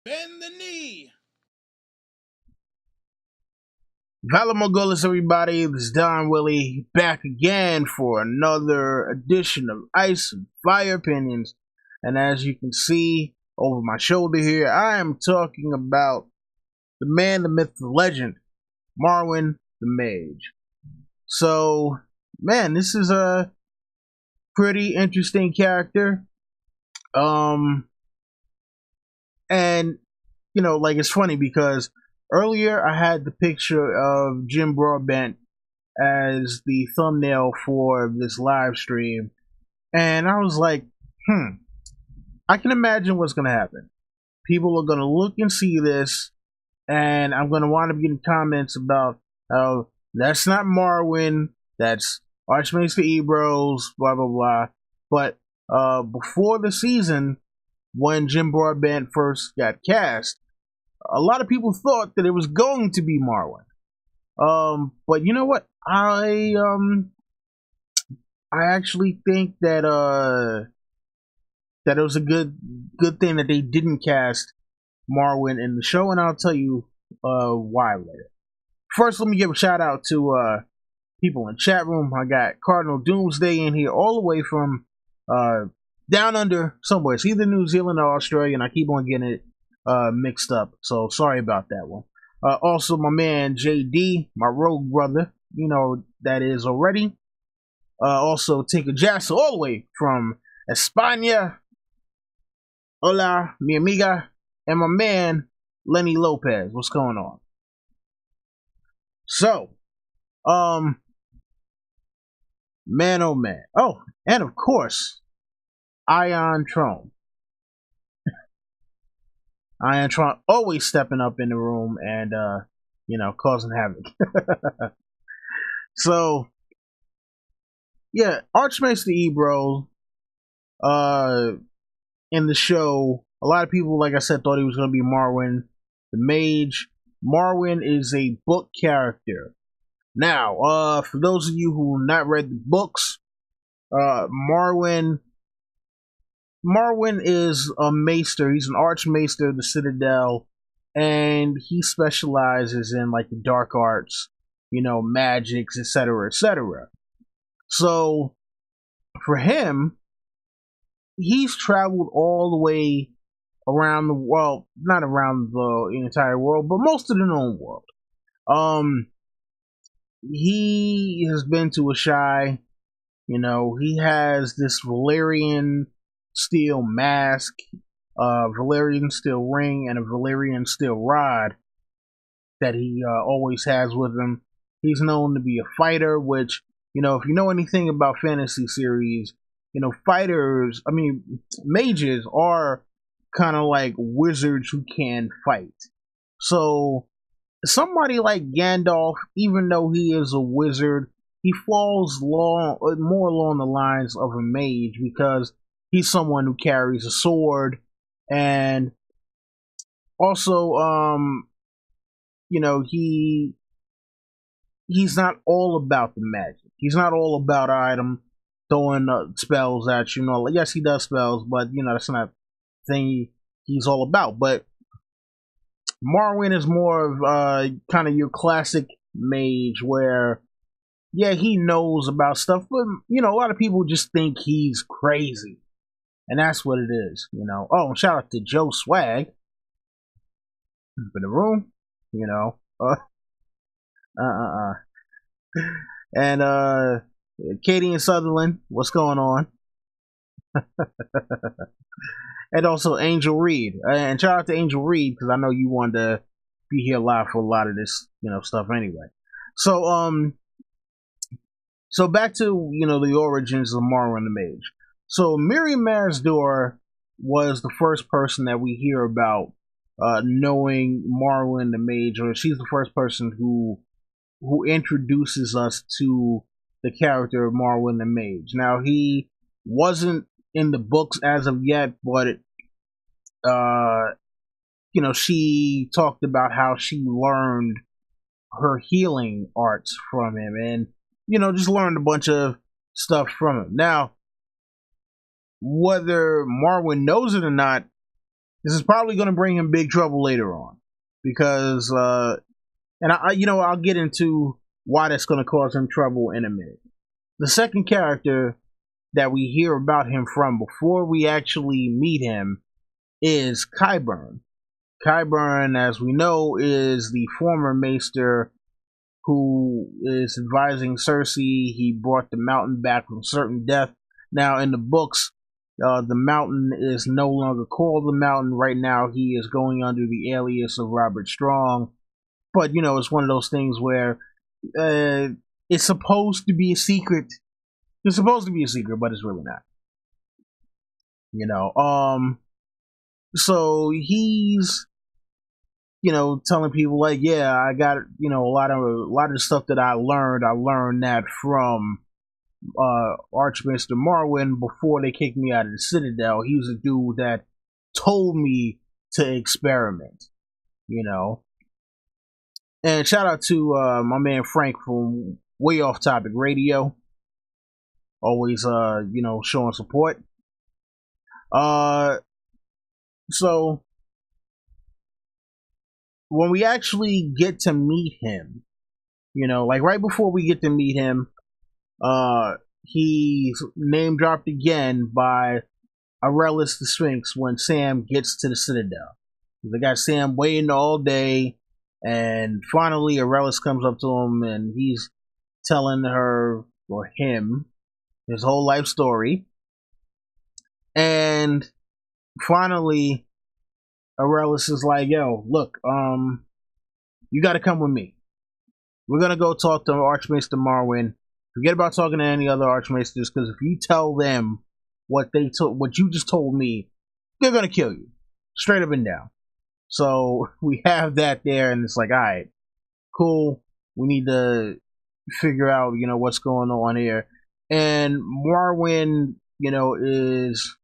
Bend the knee. Valamogolis, everybody. This is Don Willie back again for another edition of Ice and Fire Opinions. And as you can see over my shoulder here, I am talking about the man, the myth, the legend, Marwyn the Mage. So, man, this is a pretty interesting character. And like it's funny because earlier I had the picture of Jim Broadbent as the thumbnail for this live stream, and I was like, I can imagine what's gonna happen. People are gonna look and see this, and I'm gonna wind up getting comments about how that's not Marwyn, that's Archmaester Ebros, blah blah blah. But before the season, when Jim Broadbent first got cast, a lot of people thought that it was going to be Marwyn. But you know what? I actually think that that it was a good thing that they didn't cast Marwyn in the show, and I'll tell you why later. First, let me give a shout out to people in chat room. I got Cardinal Doomsday in here, all the way from down under somewhere. It's either New Zealand or Australia, and I keep on getting it mixed up. So sorry about that one. Also, my man JD, my rogue brother, you know that is already. Also, Tinker Jasso, all the way from España. Hola, mi amiga, and my man Lenny Lopez. What's going on? So, man, oh man. Oh, and of course, Ion Trone. Ion Tron always stepping up in the room and causing havoc. So yeah, Archmaester Ebro in the show, a lot of people, like I said, thought he was gonna be Marwyn the Mage. Marwyn is a book character. Now, for those of you who have not read the books, Marwyn is a maester. He's an archmaester of the citadel, and he specializes in like the dark arts, magics, etc., etc. So for him, he's traveled all the way around the world, not around the entire world, but most of the known world. He has been to Ashai. He has this Valyrian steel mask, a Valyrian steel ring, and a Valyrian steel rod that he always has with him. He's known to be a fighter, which, if you know anything about fantasy series, mages are kind of like wizards who can fight. So somebody like Gandalf, even though he is a wizard, he falls more along the lines of a mage because he's someone who carries a sword, and also, he's not all about the magic. He's not all about item throwing spells at you. Yes, he does spells, but that's not the thing he's all about. But Marwyn is more of kind of your classic mage, where he knows about stuff, but a lot of people just think he's crazy. And that's what it is, Oh, and shout out to Joe Swag in the room, and Katie and Sutherland, what's going on? And also Angel Reed, and shout out to Angel Reed because I know you wanted to be here live for a lot of this, stuff anyway. So back to the origins of Marwyn the Mage. So Miriam Mazdor was the first person that we hear about knowing Marwyn the Mage, or she's the first person who introduces us to the character of Marwyn the Mage. Now, he wasn't in the books as of yet, but she talked about how she learned her healing arts from him, and just learned a bunch of stuff from him. Now, whether Marwyn knows it or not, This is probably going to bring him big trouble later on because, and I'll get into why that's going to cause him trouble in a minute. The second character that we hear about him from before we actually meet him is Qyburn. Qyburn, as we know, is the former maester who is advising Cersei. He brought the mountain back from certain death. Now, in the books, the mountain is no longer called the mountain. Right now, he is going under the alias of Robert Strong. But, it's one of those things where it's supposed to be a secret. It's supposed to be a secret, but it's really not. So he's telling people like, yeah, I got a lot of the stuff that I learned that from Archmaester Marwyn before they kicked me out of the Citadel. He was a dude that told me to experiment, And shout out to my man Frank from Way Off Topic Radio, always showing support. So when we actually get to meet him, like right before we get to meet him, he's name dropped again by Aurelius the Sphinx when Sam gets to the Citadel. They got Sam waiting all day, and finally Aurelius comes up to him and he's telling her, or him, his whole life story. And finally Aurelius is like, yo, look, you gotta come with me. We're gonna go talk to Archmaester Marwyn. Forget about talking to any other Archmaesters, because if you tell them what you just told me, they're gonna kill you. Straight up and down. So we have that there, and it's like, alright, cool. We need to figure out, what's going on here. And Marwyn, is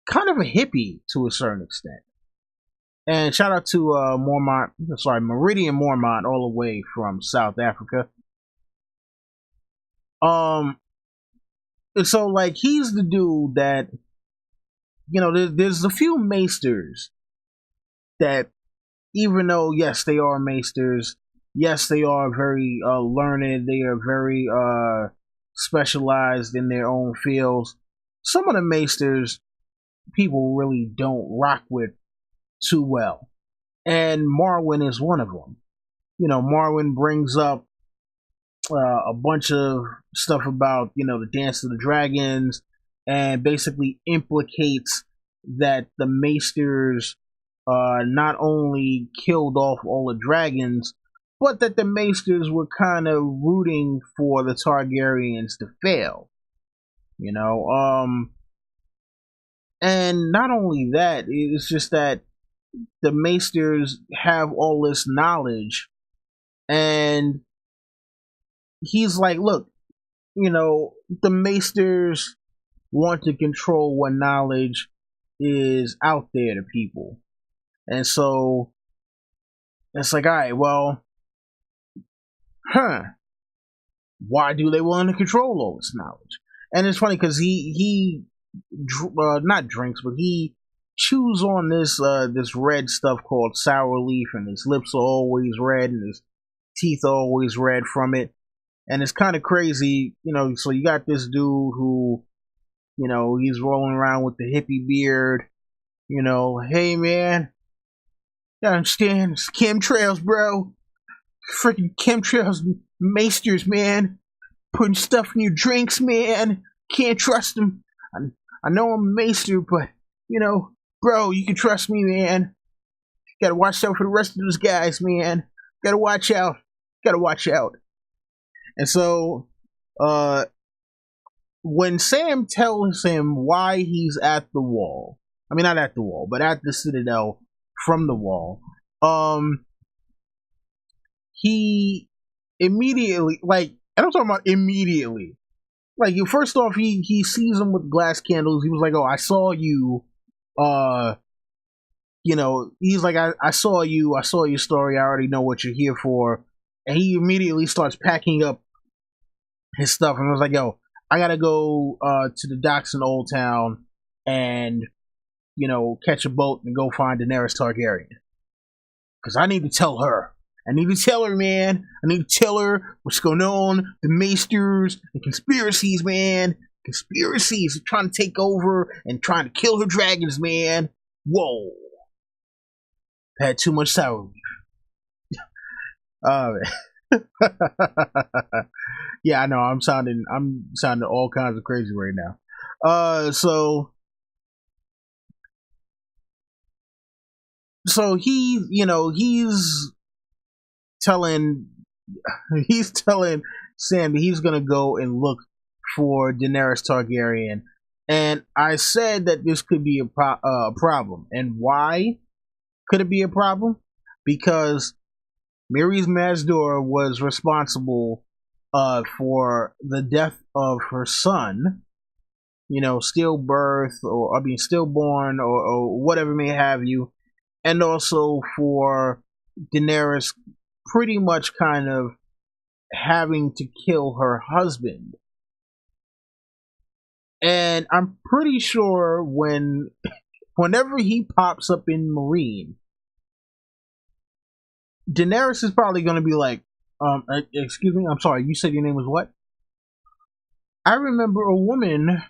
kind of a hippie to a certain extent. And shout out to Meridian Mormont, all the way from South Africa. So like he's the dude that, there's a few maesters that, even though yes they are maesters, yes they are very learned, they are very specialized in their own fields. Some of the maesters people really don't rock with too well, and Marwyn is one of them. Marwyn brings up a bunch of stuff about the Dance of the Dragons, and basically implicates that the maesters not only killed off all the dragons, but that the maesters were kind of rooting for the Targaryens to fail. And not only that, it's just that the maesters have all this knowledge, and he's like, look, the maesters want to control what knowledge is out there to people. And so it's like, all right, well, why do they want to control all this knowledge? And it's funny because he not drinks, but he chews on this red stuff called sour leaf, and his lips are always red, and his teeth are always red from it. And it's kind of crazy, so you got this dude who, he's rolling around with the hippie beard, hey man, you understand, it's chemtrails, bro. Freaking chemtrails, maesters, man. Putting stuff in your drinks, man. Can't trust them. I know I'm a maester, but, bro, you can trust me, man. Gotta watch out for the rest of those guys, man. Gotta watch out. And so, when Sam tells him why he's at the wall, I mean, not at the wall, but at the Citadel from the wall, he immediately, and I'm talking about immediately, first off, he sees him with glass candles. He was like, oh, I saw you, he's like, I saw your story, I already know what you're here for. And he immediately starts packing up his stuff, and was like, yo, I gotta go to the docks in Old Town and catch a boat and go find Daenerys Targaryen. Because I need to tell her. I need to tell her, man. I need to tell her what's going on, the maesters, the conspiracies, man. Conspiracies are trying to take over and trying to kill her dragons, man. Whoa. Had too much sour. Yeah, I know. I'm sounding all kinds of crazy right now. So he's telling Sam that he's gonna go and look for Daenerys Targaryen, and I said that this could be a problem. And why could it be a problem? Because Miri's Mazdor was responsible for the death of her son, stillbirth, stillborn, or whatever may have you, and also for Daenerys pretty much kind of having to kill her husband. And I'm pretty sure whenever he pops up in Marine, Daenerys is probably going to be like, excuse me, I'm sorry, you said your name was what? I remember a woman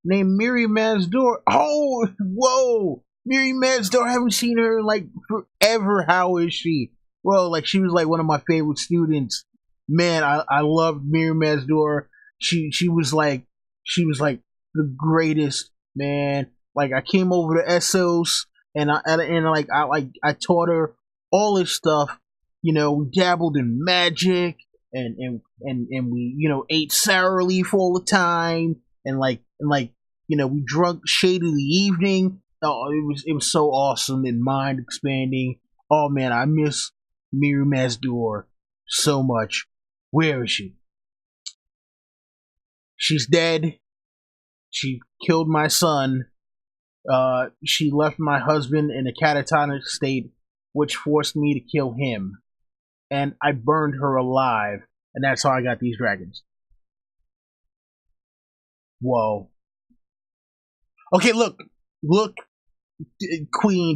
named Miri Mazdor. Oh, whoa! Miri Mazdor, I haven't seen her in like forever. How is she? Well, like she was like one of my favorite students. Man, I loved Miri Mazdor. She was like the greatest, man. Like I came over to Essos and I taught her all this stuff. We dabbled in magic and we ate sour leaf all the time and we drunk shade of the evening. Oh, it was so awesome and mind expanding. Oh man, I miss Miri Mazdor so much. Where is she? She's dead. She killed my son. She left my husband in a catatonic state, which forced me to kill him. And I burned her alive, and that's how I got these dragons. Whoa. Okay, look,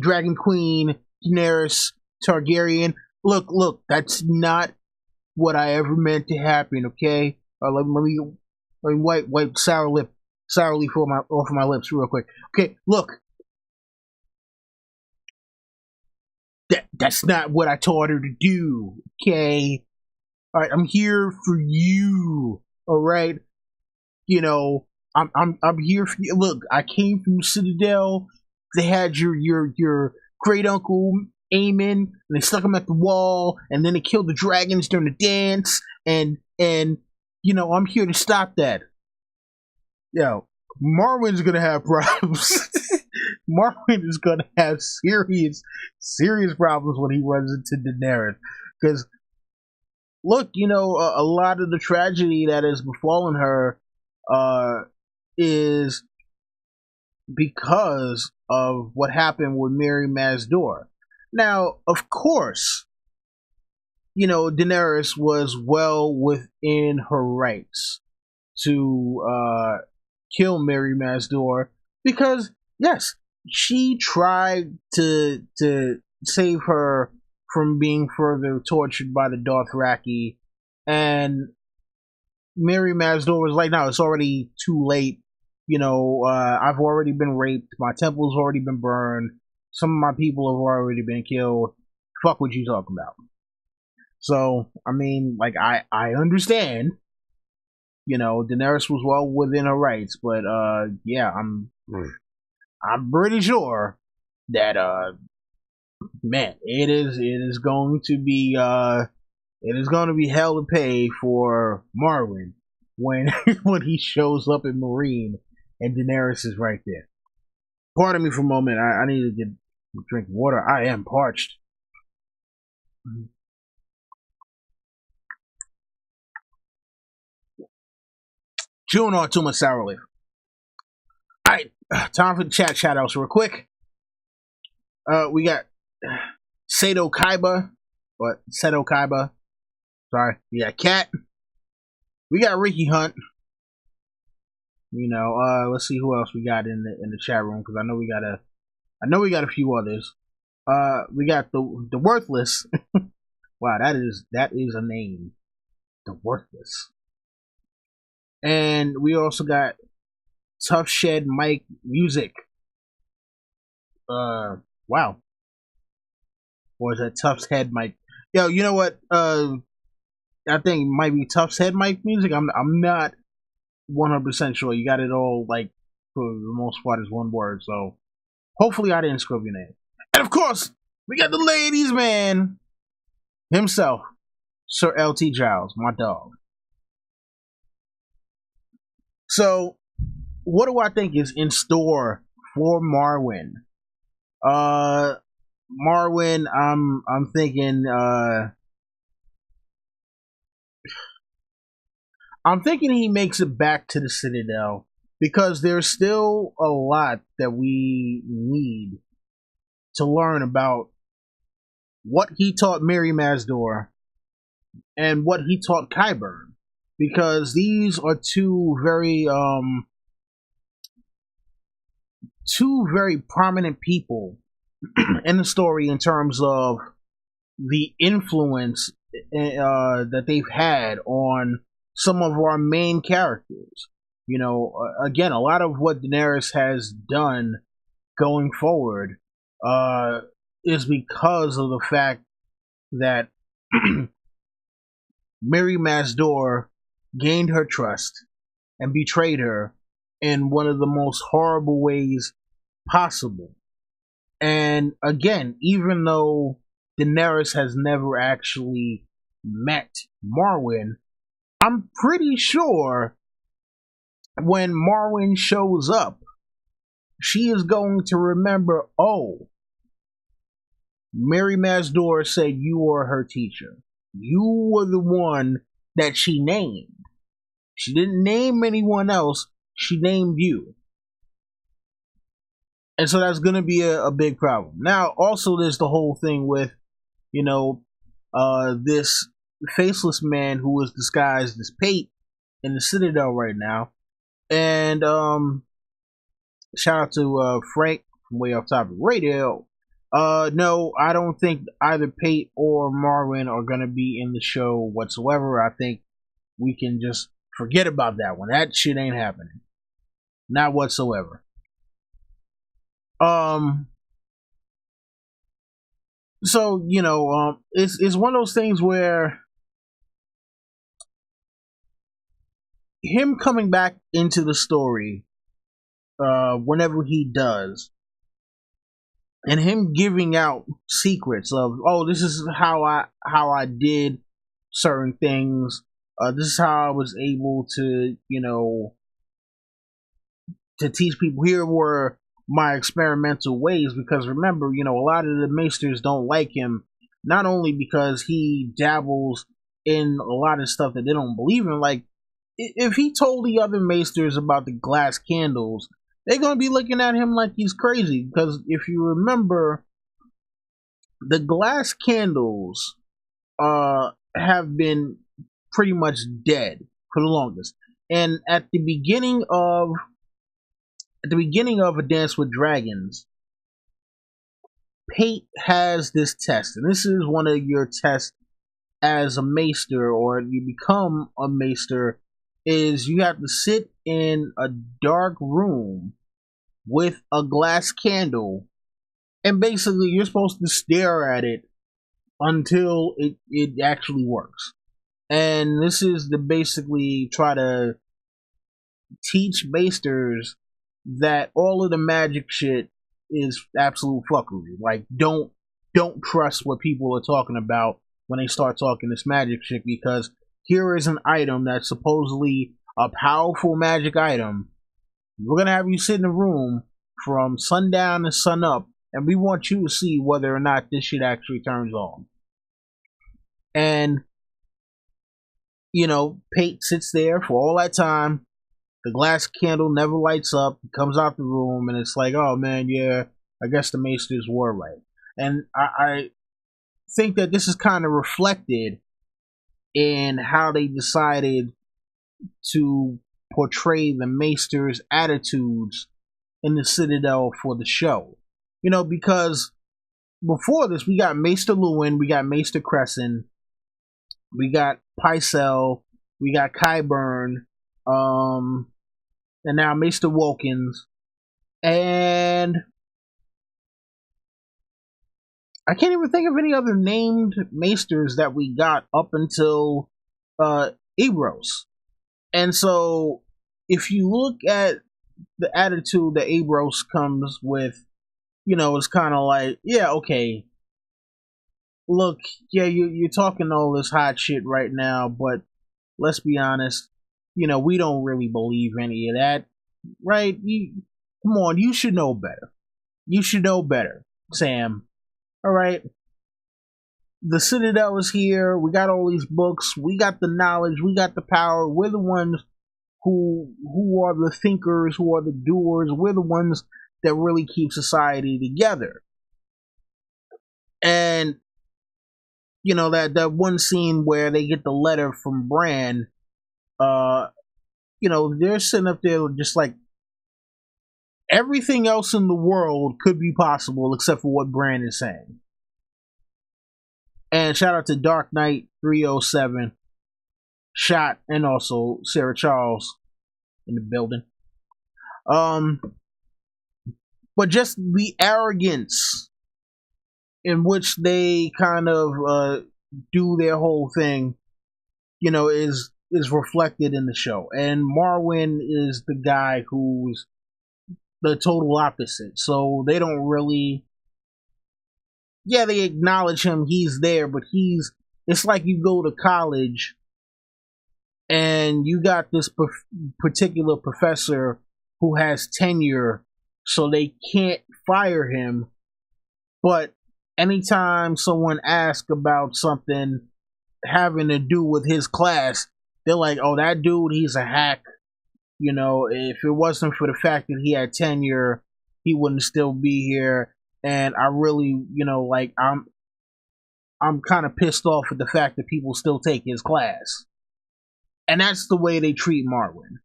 Dragon Queen, Daenerys Targaryen. Look, that's not what I ever meant to happen. Okay, let me wipe sour leaf off my lips real quick. Okay, look, that's not what I taught her to do. Okay, all right, I'm here for you. All right, I'm here for you. Look, I came from Citadel. They had your great uncle Aemon, and they stuck him at the wall, and then they killed the dragons during the dance, and I'm here to stop that. Marwyn's gonna have problems. Marwyn is gonna have serious problems when he runs into Daenerys, because look, a lot of the tragedy that has befallen her is because of what happened with Miri Mazdor. Now, of course, Daenerys was well within her rights to kill Miri Mazdor because, yes, she tried to save her from being further tortured by the Dothraki, and Miri Mazdor was like, no, it's already too late. I've already been raped. My temple's already been burned. Some of my people have already been killed. Fuck what you talking about. So, I mean, like, I understand. Daenerys was well within her rights, but yeah, I'm pretty sure that man, it is going to be hell to pay for Marwyn when when he shows up in Marine and Daenerys is right there. Pardon me for a moment. I need to get a drink of water. I am parched. Chewing on too much sour leaf. Alright, time for the chat outs real quick. We got Seto Kaiba. Sorry. We got Cat. We got Ricky Hunt. Let's see who else we got in the chat room, because I know we got I know we got a few others. We got the Worthless. Wow, that is a name. The Worthless. And we also got Tough Shed Mike Music. Wow. Or is that Tough's Head Mike? Yo, you know what? I think it might be Tough's Head Mike Music. I'm not 100% sure. You got it all like for the most part is one word. So hopefully I didn't screw up your name. And of course, we got the ladies' man himself, Sir LT Giles, my dog. So, what do I think is in store for Marwyn? Uh, Marwyn, I'm thinking. I'm thinking he makes it back to the Citadel because there's still a lot that we need to learn about what he taught Mary Masdor and what he taught Qyburn, because these are two very prominent people in the story in terms of the influence that they've had on some of our main characters. You know, again, a lot of what Daenerys has done going forward is because of the fact that Mary Masdor gained her trust and betrayed her in one of the most horrible ways possible. And again, even though Daenerys has never actually met Marwyn, I'm pretty sure when Marwyn shows up, she is going to remember, oh, Mary Masdor said you were her teacher. You were the one that she named. She didn't name anyone else, she named you. And so that's going to be a big problem. Now, also, there's the whole thing with, this faceless man who is disguised as Pate in the Citadel right now. And shout out to Frank from Way Off Topic Radio. No, I don't think either Pate or Marwyn are going to be in the show whatsoever. I think we can just forget about that one. That shit ain't happening. Not whatsoever. So, it's one of those things where him coming back into the story, whenever he does, and him giving out secrets of, oh, this is how I did certain things. This is how I was able to, to teach people. Here were my experimental ways, because remember, a lot of the maesters don't like him, not only because he dabbles in a lot of stuff that they don't believe in. Like, if he told the other maesters about the glass candles, they're going to be looking at him like he's crazy, because if you remember, the glass candles have been pretty much dead for the longest. And at the beginning of A Dance with Dragons, Pate has this test, and this is one of your tests as a maester, or you become a maester, is you have to sit in a dark room with a glass candle, and basically you're supposed to stare at it until it actually works. And this is to basically try to teach maesters that all of the magic shit is absolute fuckery. Like, don't trust what people are talking about when they start talking this magic shit, because here is an item that's supposedly a powerful magic item. We're gonna have you sit in a room from sundown to sun up, and we want you to see whether or not this shit actually turns on. And Pate sits there for all that time. The glass candle never lights up. He comes out the room, and it's like, oh man, yeah, I guess the maesters were right. And I think that this is kind of reflected in how they decided to portray the maesters' attitudes in the Citadel for the show. because before this we got Maester Lewin, we got Maester Crescent, we got Pycelle, we got Qyburn, and now Maester Wilkins, and I can't even think of any other named Maesters that we got up until Ebros. And so, if you look at the attitude that Ebros comes with, it's kind of like, yeah, okay, look, yeah, you're talking all this hot shit right now, but let's be honest, we don't really believe any of that, right? Come on, you should know better. You should know better, Sam. All right. The Citadel is here. We got all these books. We got the knowledge. We got the power. We're the ones who are the thinkers, who are the doers. We're the ones that really keep society together. And that one scene where they get the letter from Bran, they're sitting up there just like everything else in the world could be possible except for what Bran is saying. And shout out to Dark Knight 307, Shot, and also Sarah Charles in the building. But just the arrogance in which they kind of do their whole thing, is reflected in the show. And Marwyn is the guy who's the total opposite. So they don't really, they acknowledge him, he's there, but it's like you go to college and you got this particular professor who has tenure, so they can't fire him. But anytime someone asks about something having to do with his class, they're like, oh, that dude, he's a hack. If it wasn't for the fact that he had tenure, he wouldn't still be here. And I really, I'm kind of pissed off at the fact that people still take his class. And that's the way they treat Marwyn.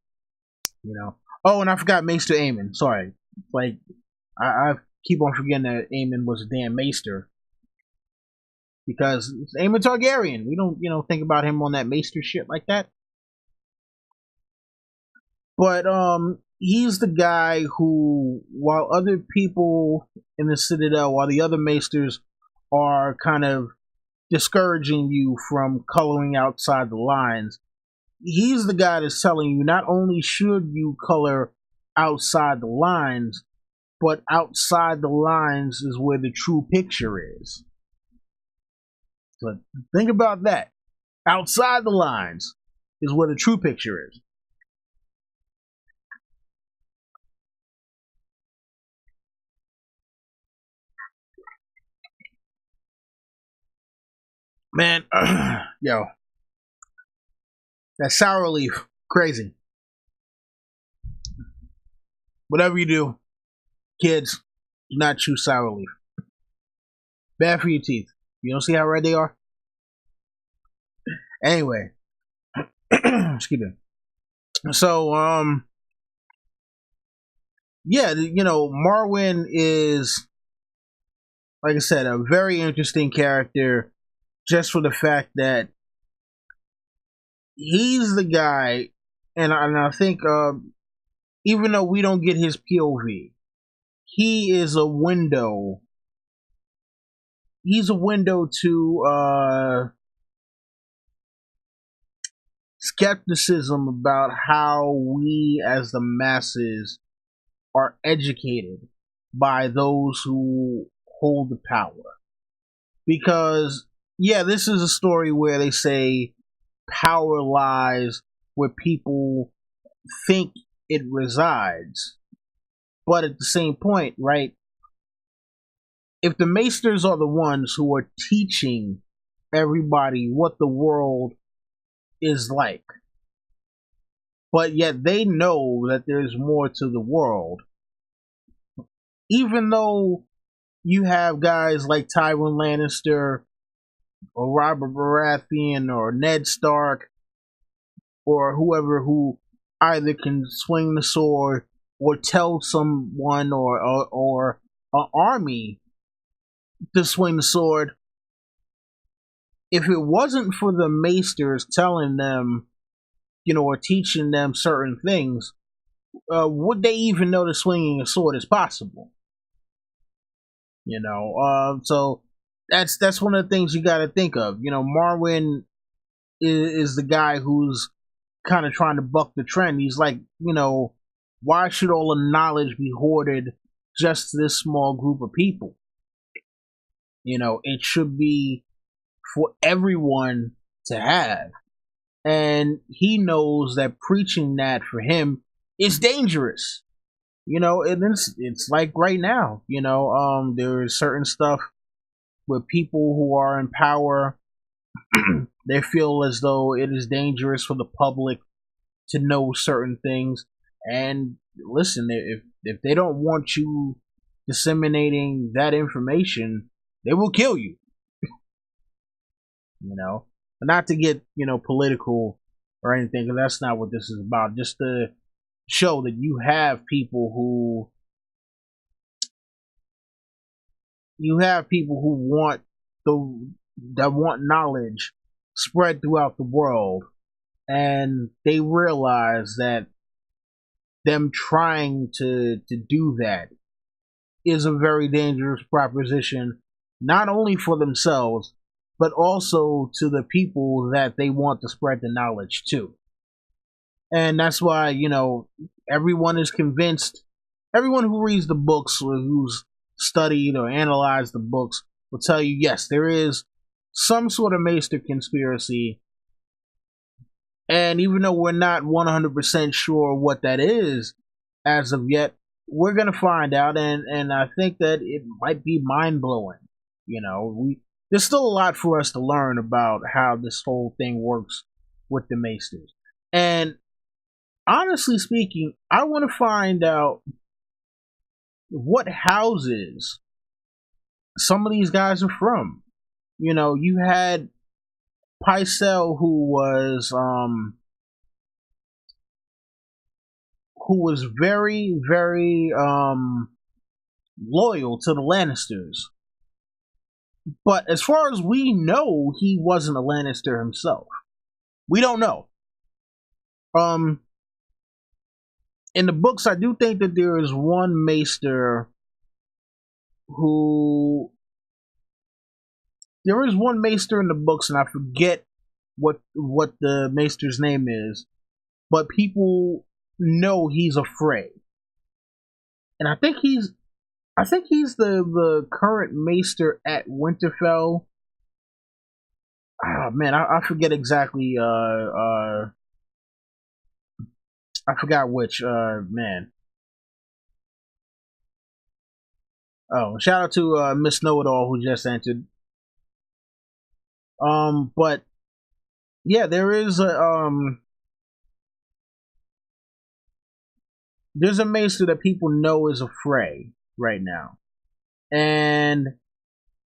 Oh, and I forgot Maester Aemon. Sorry. Like, I keep on forgetting that Aemon was a damn Maester. Because it's Aemon Targaryen. We don't, think about him on that Maester shit like that. But, he's the guy who, while other people in the Citadel, while the other Maesters are kind of discouraging you from coloring outside the lines, he's the guy that's telling you not only should you color outside the lines, but outside the lines is where the true picture is. So think about that. Outside the lines is where the true picture is. Man, yo, that sour leaf, crazy. Whatever you do, kids, do not chew sour leaf. Bad for your teeth. You don't see how red they are? Anyway, excuse me. So, Marwyn is, like I said, a very interesting character, just for the fact that he's the guy, and I think, even though we don't get his POV, he is a window. He's a window to skepticism about how we as the masses are educated by those who hold the power. Because, this is a story where they say power lies where people think it resides. But at the same point, right, if the Maesters are the ones who are teaching everybody what the world is like, but yet they know that there's more to the world, even though you have guys like Tywin Lannister or Robert Baratheon or Ned Stark or whoever who either can swing the sword or tell someone or an army to swing the sword if it wasn't for the maesters telling them, or teaching them certain things. Would they even know that swinging a sword is possible? So that's one of the things you got to think of. Marwyn is the guy who's kind of trying to buck the trend. He's like, why should all the knowledge be hoarded just to this small group of people? It should be for everyone to have. And he knows that preaching that for him is dangerous. And it's like right now, there is certain stuff with people who are in power. They feel as though it is dangerous for the public to know certain things. And listen, if they don't want you disseminating that information, they will kill you. But not to get political or anything, because that's not what this is about. Just to show that you have people who want that want knowledge spread throughout the world, and they realize that them trying to do that is a very dangerous proposition, not only for themselves but also to the people that they want to spread the knowledge to. And that's why everyone is convinced. Everyone who reads the books or who's studied or analyzed the books will tell you, yes, there is some sort of maester conspiracy. And even though we're not 100% sure what that is as of yet, we're going to find out. And I think that it might be mind blowing. There's still a lot for us to learn about how this whole thing works with the maesters. And honestly speaking, I want to find out what houses some of these guys are from. You had Pycelle, who was very, very loyal to the Lannisters. But as far as we know, he wasn't a Lannister himself. We don't know. In the books, I do think that there is one maester who. There is one maester in the books, and I forget what the maester's name is, but people know he's a Frey, and I think he's the current maester at Winterfell. Oh man, I forget exactly. I forgot which. Man. Oh, shout out to Miss Know It All who just entered. But yeah, there's a maester that people know is a Frey right now, and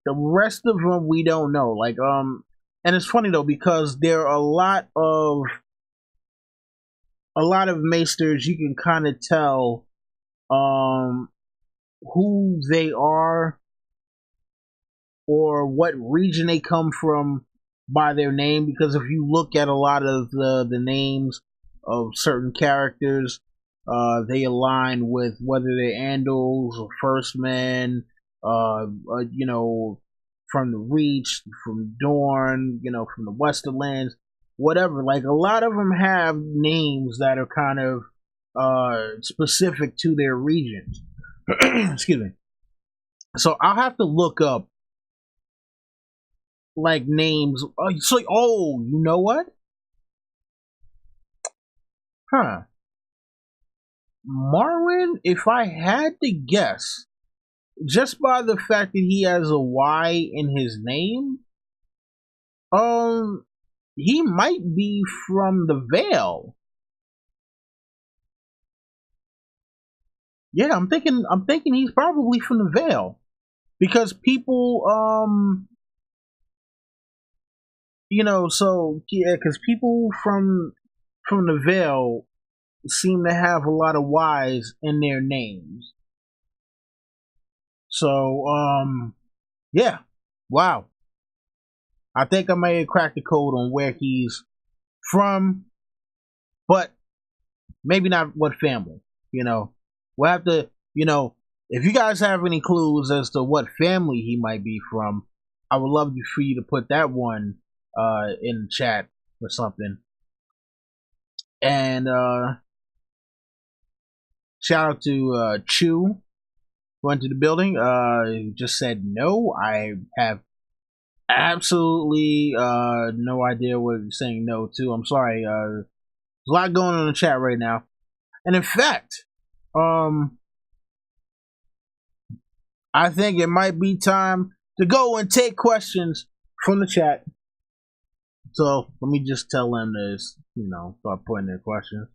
the rest of them we don't know. And it's funny though because there are a lot of maesters you can kind of tell who they are or what region they come from by their name, because if you look at a lot of the names of certain characters, they align with whether they're Andals or First Men, from the Reach, from Dorne, from the Westerlands, whatever. Like a lot of them have names that are kind of specific to their regions. Excuse me. So I'll have to look up like names. You know what? Huh. Marwyn, if I had to guess, just by the fact that he has a Y in his name, he might be from the Vale. Yeah, I'm thinking he's probably from the Vale. Because people because people from the Vale seem to have a lot of Y's in their names. So, yeah, wow. I think I may have cracked the code on where he's from, but maybe not what family. You know, we'll have to. If you guys have any clues as to what family he might be from, I would love for you to put that one in the chat or something. And shout out to Chew, who went to the building. He just said no. I have absolutely no idea what he's saying no to. I'm sorry. There's a lot going on in the chat right now. And in fact, I think it might be time to go and take questions from the chat. So let me just tell them to, start putting their questions.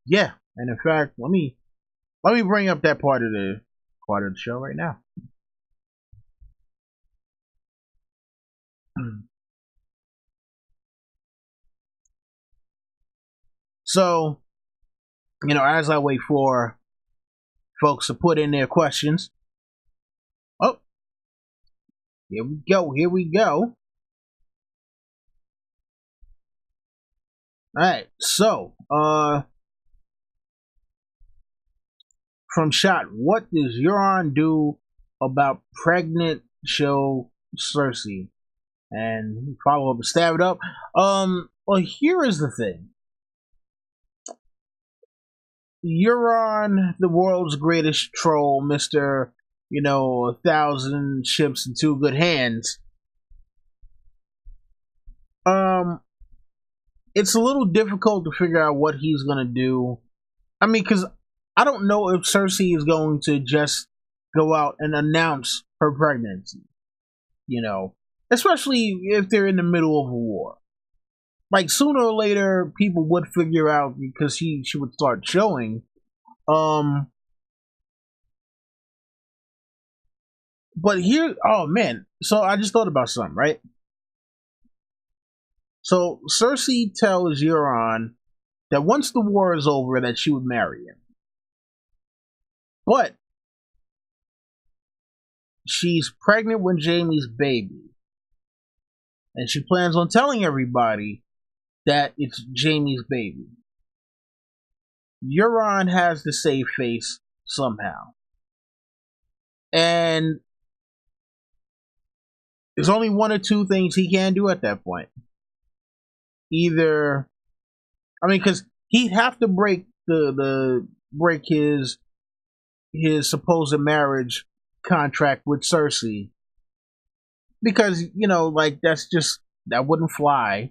Yeah, and in fact, let me bring up that part of the show right now. So, as I wait for folks to put in their questions. Oh, here we go. Here we go. All right. So, from Shot, what does Euron do about pregnant show Cersei? And follow up and stab it up. Well, here is the thing. Euron, the world's greatest troll, Mr. 1,000 ships in 2 good hands. It's a little difficult to figure out what he's gonna do. I mean, because I don't know if Cersei is going to just go out and announce her pregnancy. Especially if they're in the middle of a war. Like, sooner or later, people would figure out because she would start showing. But here, oh man, so I just thought about something, right? So Cersei tells Euron that once the war is over, that she would marry him. But she's pregnant with Jaime's baby. And she plans on telling everybody that it's Jaime's baby. Euron has to save face somehow. And there's only one or two things he can do at that point. Either, because he'd have to break break his supposed marriage contract with Cersei, because that wouldn't fly.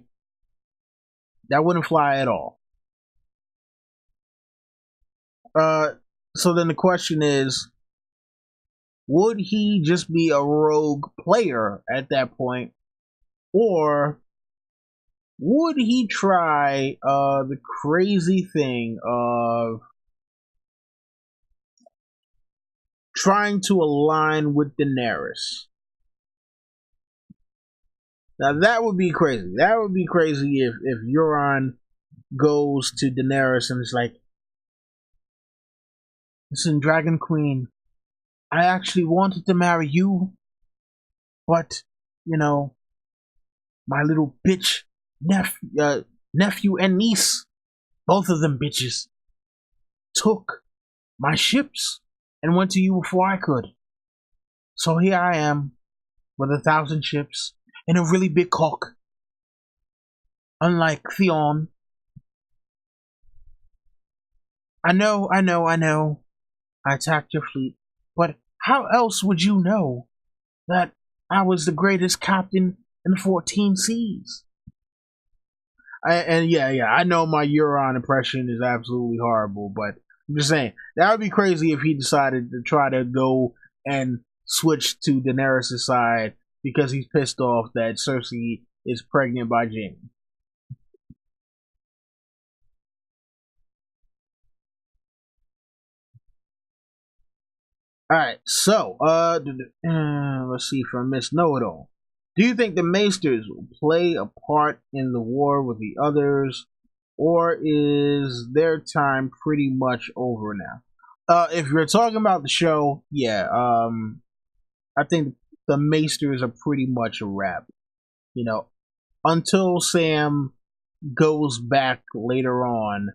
That wouldn't fly at all. So then the question is, would he just be a rogue player at that point, or would he try the crazy thing of trying to align with Daenerys? Now that would be crazy. That would be crazy if Euron goes to Daenerys and is like, "Listen, Dragon Queen, I actually wanted to marry you, but my little bitch nephew and niece, both of them bitches, took my ships and went to you before I could. So here I am with 1,000 ships and a really big cock. Unlike Theon. I know. I attacked your fleet, but how else would you know that I was the greatest captain in the 14 seas?" I know my Euron impression is absolutely horrible, but I'm just saying that would be crazy if he decided to try to go and switch to Daenerys' side because he's pissed off that Cersei is pregnant by Jaime. All right, so let's see from Miss Know It All. Do you think the Maesters will play a part in the war with the others, or is their time pretty much over now? If you're talking about the show, yeah, I think the Maesters are pretty much a wrap. You know, until Sam goes back later on,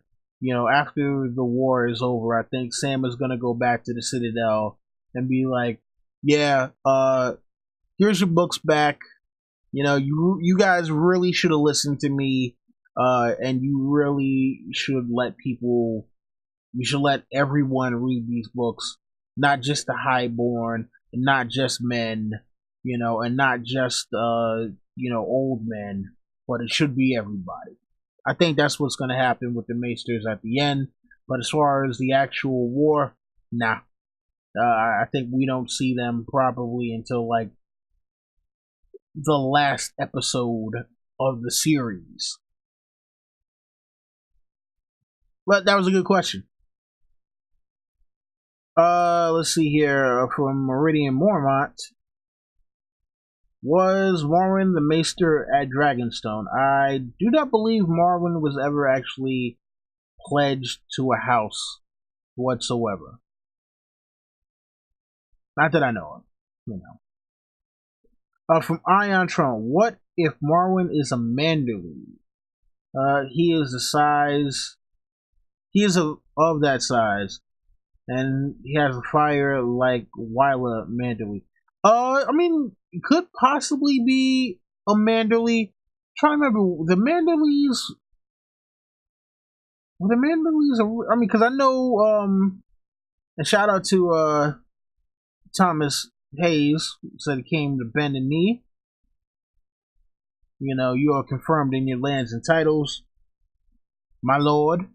after the war is over, I think Sam is gonna go back to the Citadel and be like, "Yeah, here's your books back. You guys really should have listened to me, and you really should let people. You should let everyone read these books, not just the highborn, and not just men, and not just old men, but it should be everybody." I think that's what's going to happen with the Maesters at the end. But as far as the actual war, nah. I think we don't see them probably until like the last episode of the series. But that was a good question. Let's see here from Meridian Mormont. Was Marwyn the Maester at Dragonstone? I do not believe Marwyn was ever actually pledged to a house whatsoever. Not that I know of, from Ion Tron, what if Marwyn is a Manderly? He is the size. He is of that size, and he has a fire like Wyla Manderly. I mean, it could possibly be a Manderly. I'm trying to remember the Manderlys. Well, the Manderlys are. I mean, because I know. And shout out to Thomas Hayes, who said he came to bend the knee. You are confirmed in your lands and titles, my lord.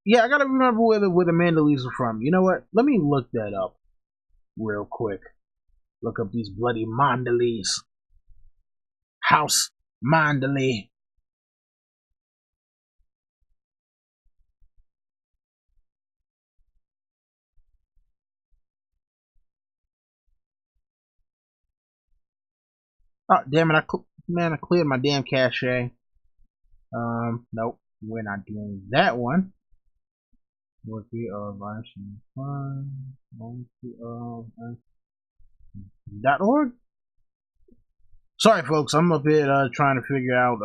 Yeah, I gotta remember where the Manderlys are from. You know what? Let me look that up real quick. Look up these bloody Manderlys. House Manderly. Oh, damn it! I cleared my damn cache. Nope, we're not doing that one. Wiki of .org. Sorry, folks. I'm up here trying to figure out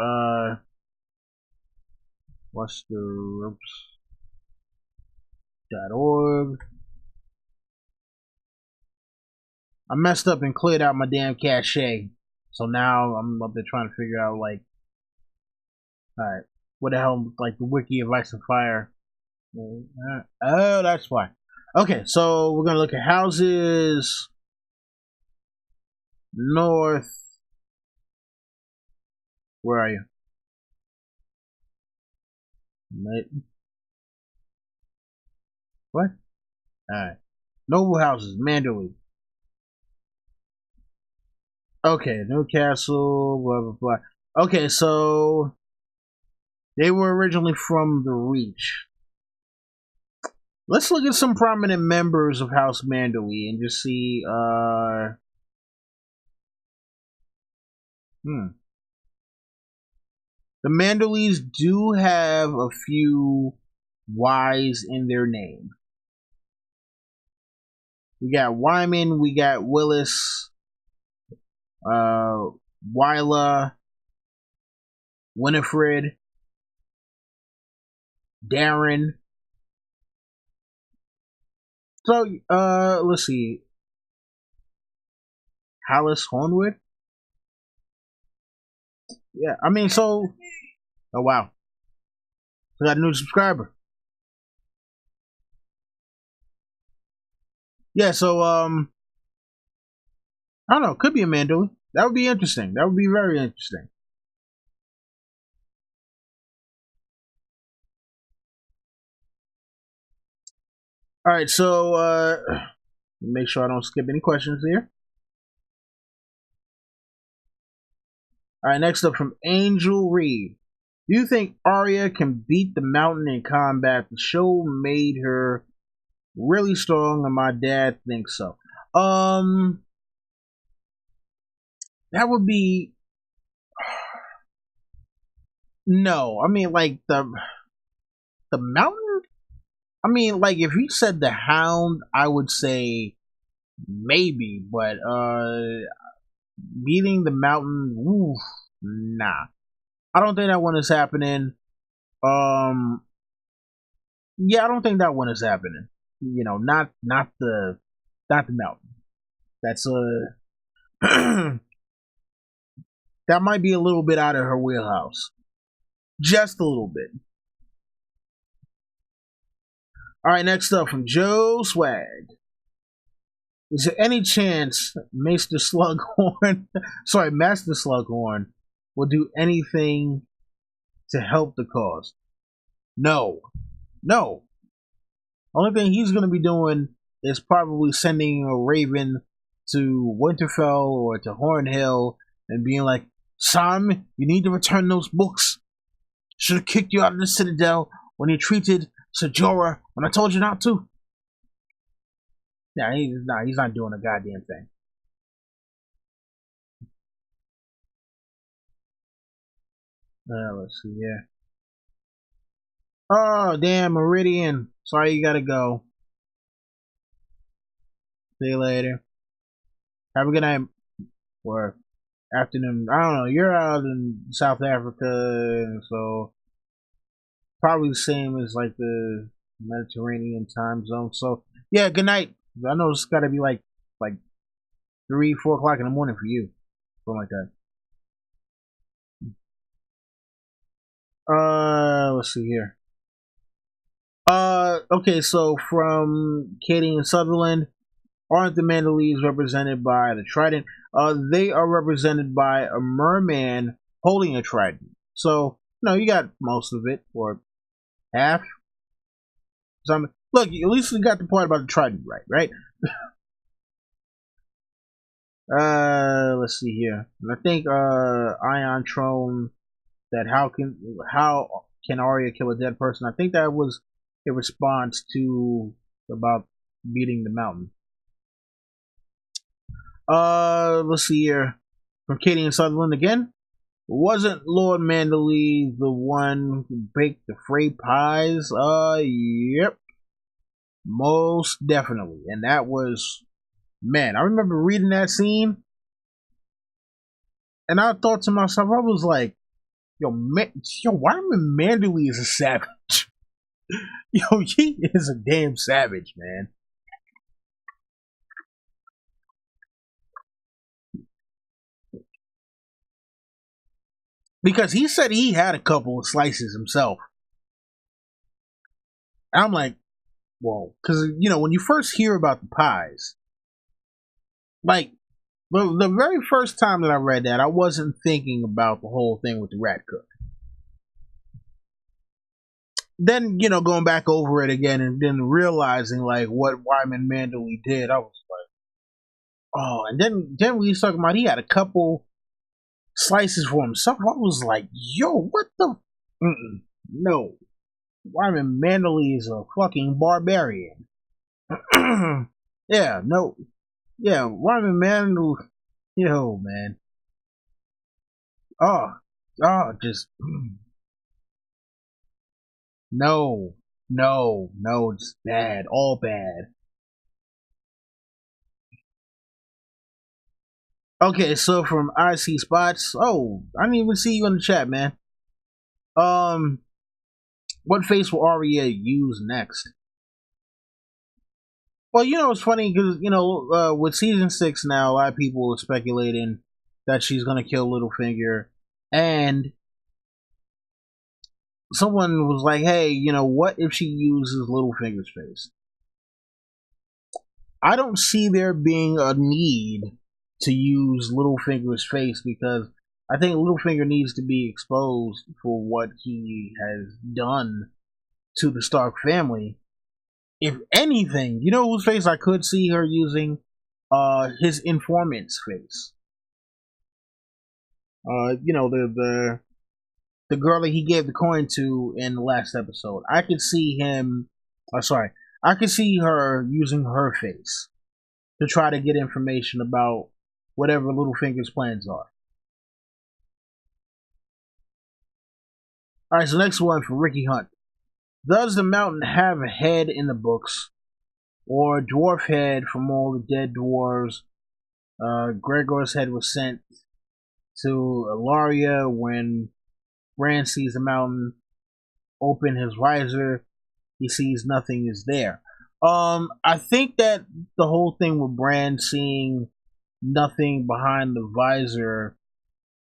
what's the ropes.org. I messed up and cleared out my damn cache. So now I'm up there trying to figure out, like, alright, what the hell, like, the wiki of Ice and Fire. Oh, that's why. Okay, so we're gonna look at houses. North. Where are you? What? Alright. Noble houses, Manderly. Okay, Newcastle, blah blah blah. Okay, so they were originally from the Reach. Let's look at some prominent members of House Manderly and just see The Manderlys do have a few Y's in their name. We got Wyman, we got Willis, Wyla, Winifred, Darren. So, let's see. Hallis Hornwood? Yeah, I mean, so. Oh, wow. We got a new subscriber. Yeah, so, I don't know. Could be a Manderly. That would be interesting. That would be very interesting. Alright, so, make sure I don't skip any questions here. Alright, next up from Angel Reed. Do you think Arya can beat the Mountain in combat? The show made her really strong, and my dad thinks so. That would be no. I mean, like the mountain. I mean, like if you said the hound, I would say maybe, but beating the mountain, oof, nah. I don't think that one is happening. Um, yeah, I don't think that one is happening. You know, not the mountain. That's that might be a little bit out of her wheelhouse, just a little bit. All right, next up from Joe Swag. Is there any chance Maester Slughorn, sorry, Master Slughorn, will do anything to help the cause? No, no. Only thing he's going to be doing is probably sending a raven to Winterfell or to Hornhill and being like, "Sam, you need to return those books. Should have kicked you out of the citadel when you treated Sajora when I told you not to." Nah, he's not doing a goddamn thing. Let's see here. Oh, damn, Meridian. Sorry you gotta go. See you later. Have a good night. Or afternoon. I don't know. You're out in South Africa, so probably the same as like the Mediterranean time zone. So yeah, good night. I know it's got to be like 3, 4 o'clock in the morning for you, something like that. Let's see here. Okay, so from Katie and Sutherland, aren't the Mandalese represented by the trident? They are represented by a merman holding a trident. So, no, you got most of it, or half. Look, at least we got the part about the trident right? Let's see here. And I think Ion Trone that how can Arya kill a dead person? I think that was a response to about beating the mountain. Let's see here. From Katie and Sutherland again. Wasn't Lord Mandalay the one who baked the Frey pies? Yep. Most definitely. And that was, man, I remember reading that scene and I thought to myself, I was like, yo, Wyman Mandalay is a savage. Yo, he is a damn savage, man. Because he said he had a couple of slices himself. I'm like, well, because when you first hear about the pies, like the very first time that I read that, I wasn't thinking about the whole thing with the rat cook. Then going back over it again and then realizing like what Wyman Mandalay did, I was like, oh, and then we was talking about he had a couple slices for himself. I was like, yo, what the? No, Wyman Mandalay is a fucking barbarian. Yeah, no, yeah, Wyman Mandalay, yo, man. Oh, just no, no, it's bad, all bad. Okay, so from IC Spots, oh, I didn't even see you in the chat, man. Um, what face will Arya use next? Well, it's funny because with season 6 now, a lot of people are speculating that she's gonna kill Littlefinger, and someone was like, "Hey, what if she uses Littlefinger's face?" I don't see there being a need to use Littlefinger's face because I think Littlefinger needs to be exposed for what he has done to the Stark family. If anything, whose face I could see her using? His informant's face. The girl that he gave the coin to in the last episode. I could see him. Sorry, I could see her using her face to try to get information about whatever Littlefinger's plans are. All right, so next one for Ricky Hunt. Does the mountain have a head in the books, or a dwarf head from all the dead dwarves? Gregor's head was sent to Ilaria when Bran sees the mountain open his visor. He sees nothing is there. I think that the whole thing with Bran seeing nothing behind the visor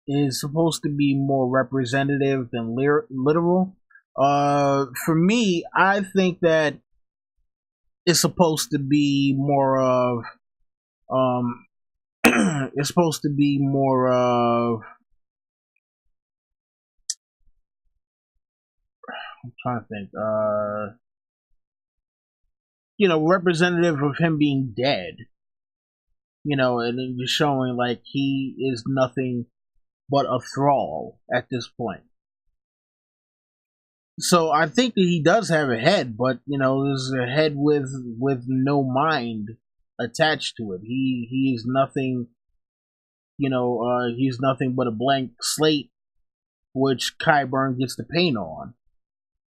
is supposed to be more representative than literal. For me, I think that it's supposed to be more of it's supposed to be more of, I'm trying to think, representative of him being dead, and then just showing like he is nothing but a thrall at this point. So I think that he does have a head, but there's a head with no mind attached to it. He is nothing, he's nothing but a blank slate which Qyburn gets to paint on,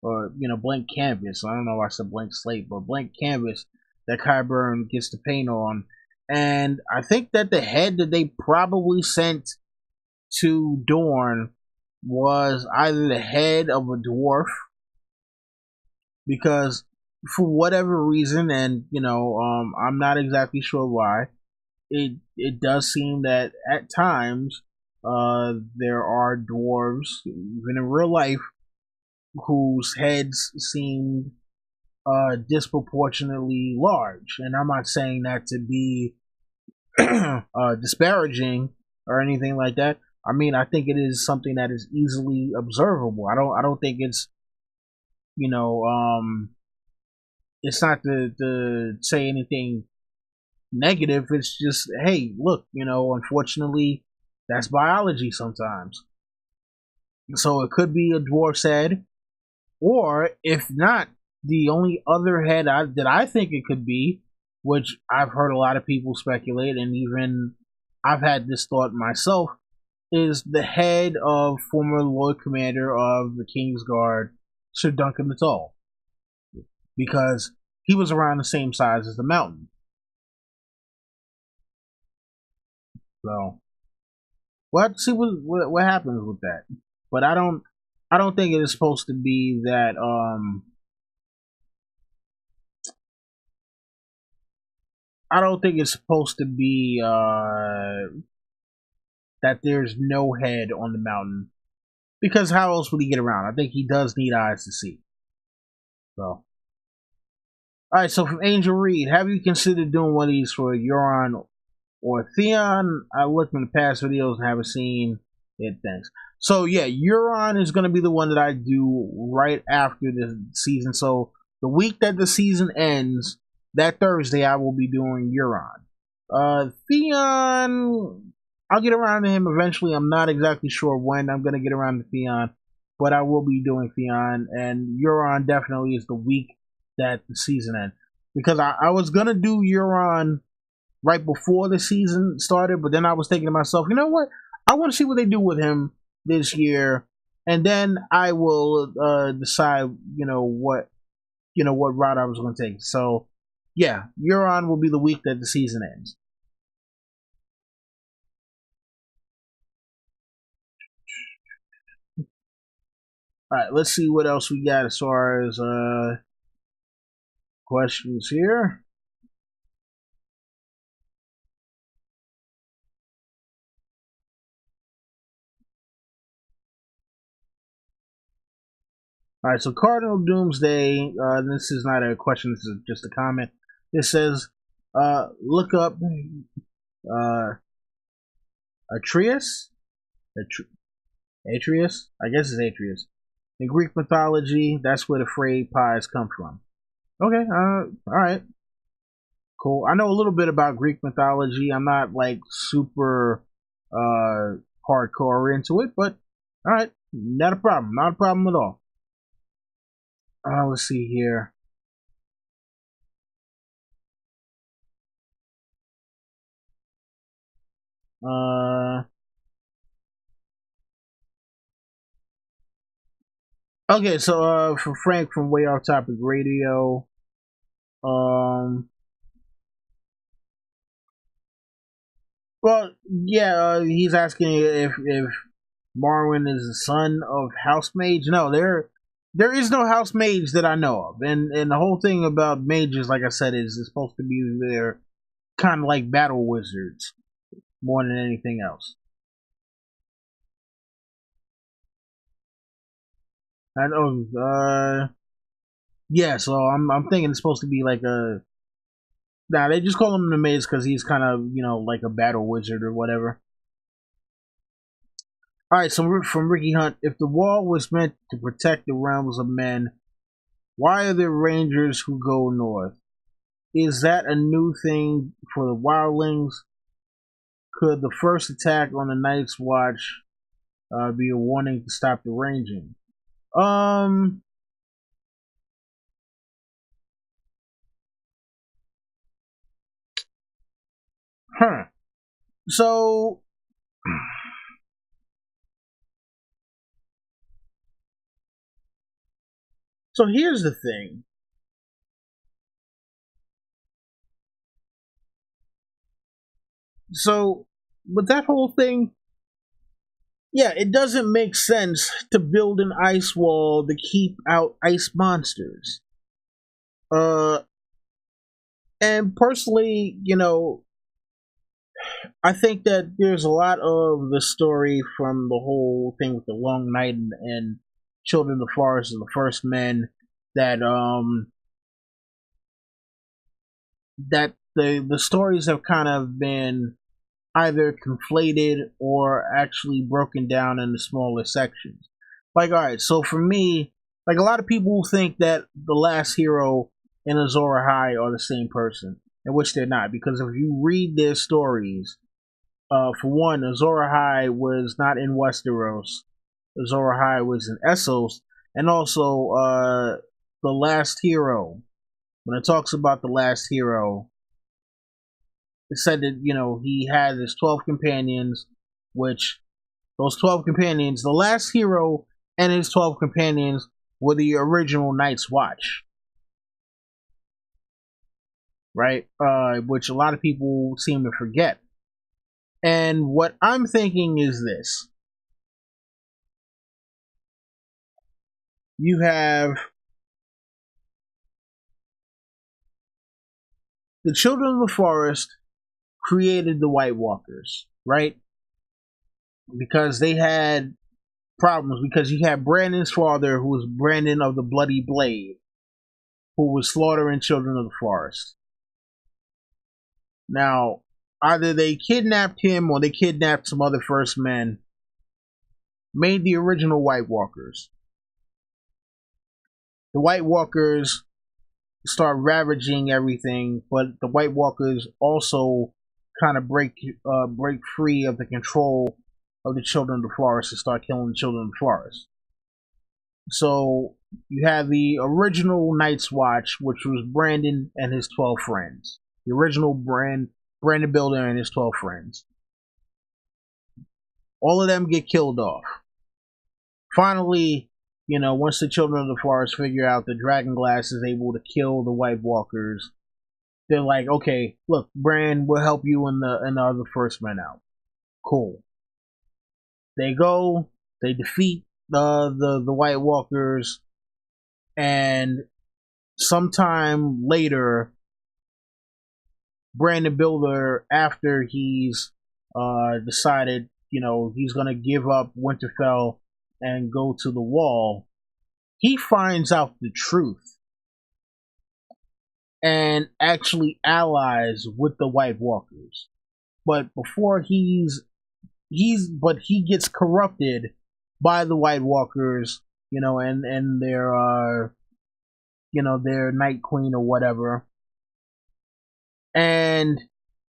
or blank canvas. I don't know why I said blank slate, but blank canvas that Qyburn gets to paint on. And I think that the head that they probably sent to Dorne was either the head of a dwarf, because for whatever reason, and I'm not exactly sure why, it does seem that at times there are dwarves, even in real life, whose heads seem disproportionately large. And I'm not saying that to be disparaging or anything like that. I mean, I think it is something that is easily observable. I don't think it's, it's not to say anything negative. It's just, hey, look, unfortunately, that's biology sometimes. So it could be a dwarf's head, or if not, the only other head that I think it could be, which I've heard a lot of people speculate, and even I've had this thought myself, is the head of former Lord Commander of the Kingsguard, Sir Duncan the Tall, because he was around the same size as the mountain. So we'll have to see what happens with that. But I don't think it is supposed to be that I don't think it's supposed to be that there's no head on the mountain, because how else would he get around? I think he does need eyes to see. So, all right. So from Angel Reed, have you considered doing one of these for Euron or Theon? I looked in the past videos and haven't seen it. Thanks. So yeah, Euron is going to be the one that I do right after the season. So the week that the season ends, that Thursday, I will be doing Euron. Theon, I'll get around to him eventually. I'm not exactly sure when I'm going to get around to Theon, but I will be doing Theon. And Euron definitely is the week that the season ends. Because I was going to do Euron right before the season started, but then I was thinking to myself, you know what? I want to see what they do with him this year, and then I will decide, what route I was going to take. So, yeah, Euron will be the week that the season ends. All right, let's see what else we got as far as questions here. All right, so Cardinal Doomsday. This is not a question. This is just a comment. It says, look up Atreus. Atreus. I guess it's Atreus. In Greek mythology, that's where the frayed pies come from. Okay. All right. Cool. I know a little bit about Greek mythology. I'm not like super hardcore into it, but all right, not a problem. Not a problem at all. Let's see here. Uh, okay, so for Frank from Way Off Topic Radio, um, well, yeah, he's asking if Marwyn is the son of house mage. No, there is no house mage that I know of, and the whole thing about mages, like I said, is it's supposed to be they're kind of like battle wizards more than anything else. I know, yeah. So I'm thinking it's supposed to be like a. Nah, they just call him the mage because he's kind of like a battle wizard or whatever. All right, so from Ricky Hunt, if the wall was meant to protect the realms of men, why are there rangers who go north? Is that a new thing for the wildlings? Could the first attack on the Night's Watch be a warning to stop the ranging? Um, huh. So, so here's the thing. So, with that whole thing, yeah, it doesn't make sense to build an ice wall to keep out ice monsters. Uh, and personally, I think that there's a lot of the story from the whole thing with the Long Night and Children of the Forest and the First Men that that the stories have kind of been either conflated or actually broken down into smaller sections. Like, all right, so for me, like a lot of people think that the last hero and Azor Ahai are the same person, in which they're not, because if you read their stories, for one, Azor Ahai was not in Westeros. Azor Ahai was in Essos, and also the last hero. When it talks about the last hero, it said that he had his 12 companions, which those 12 companions, the last hero and his 12 companions were the original Night's Watch, right? Which a lot of people seem to forget. And what I'm thinking is this: you have the Children of the Forest created the White Walkers, right? Because they had problems. Because you had Brandon's father, who was Brandon of the Bloody Blade, who was slaughtering children of the forest. Now, either they kidnapped him or they kidnapped some other First Men, made the original White Walkers. The White Walkers start ravaging everything, but the White Walkers also kind of break free of the control of the Children of the Forest and start killing the Children of the Forest. So you have the original Night's Watch, which was Brandon and his 12 friends. The original Brandon Builder and his 12 friends. All of them get killed off. Finally, once the Children of the Forest figure out the Dragon Glass is able to kill the White Walkers, they're like, okay, look, Bran, we'll help you and the other First Men out. Cool. They go, they defeat the White Walkers, and sometime later, Brandon Builder, after he's decided, he's gonna give up Winterfell and go to the Wall, he finds out the truth and actually allies with the White Walkers. But before but he gets corrupted by the White Walkers, and their Night Queen or whatever, and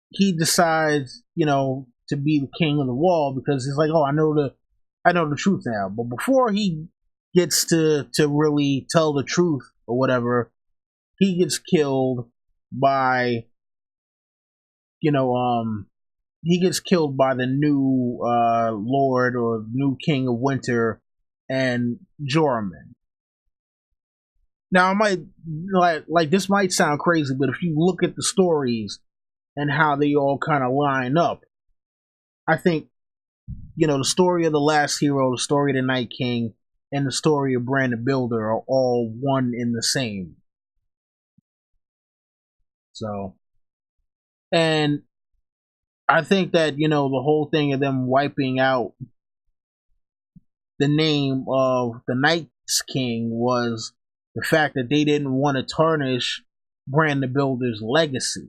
he decides, to be the king of the wall because he's like, oh, I know the truth now. But before he gets to really tell the truth or whatever, he gets killed by, he gets killed by the new lord or new king of winter and Joramun. Now, I might like this might sound crazy, but if you look at the stories and how they all kind of line up, I think the story of the last hero, the story of the Night King, and the story of Bran the Builder are all one in the same. So, and I think that the whole thing of them wiping out the name of the Night King was the fact that they didn't want to tarnish Bran the Builder's legacy.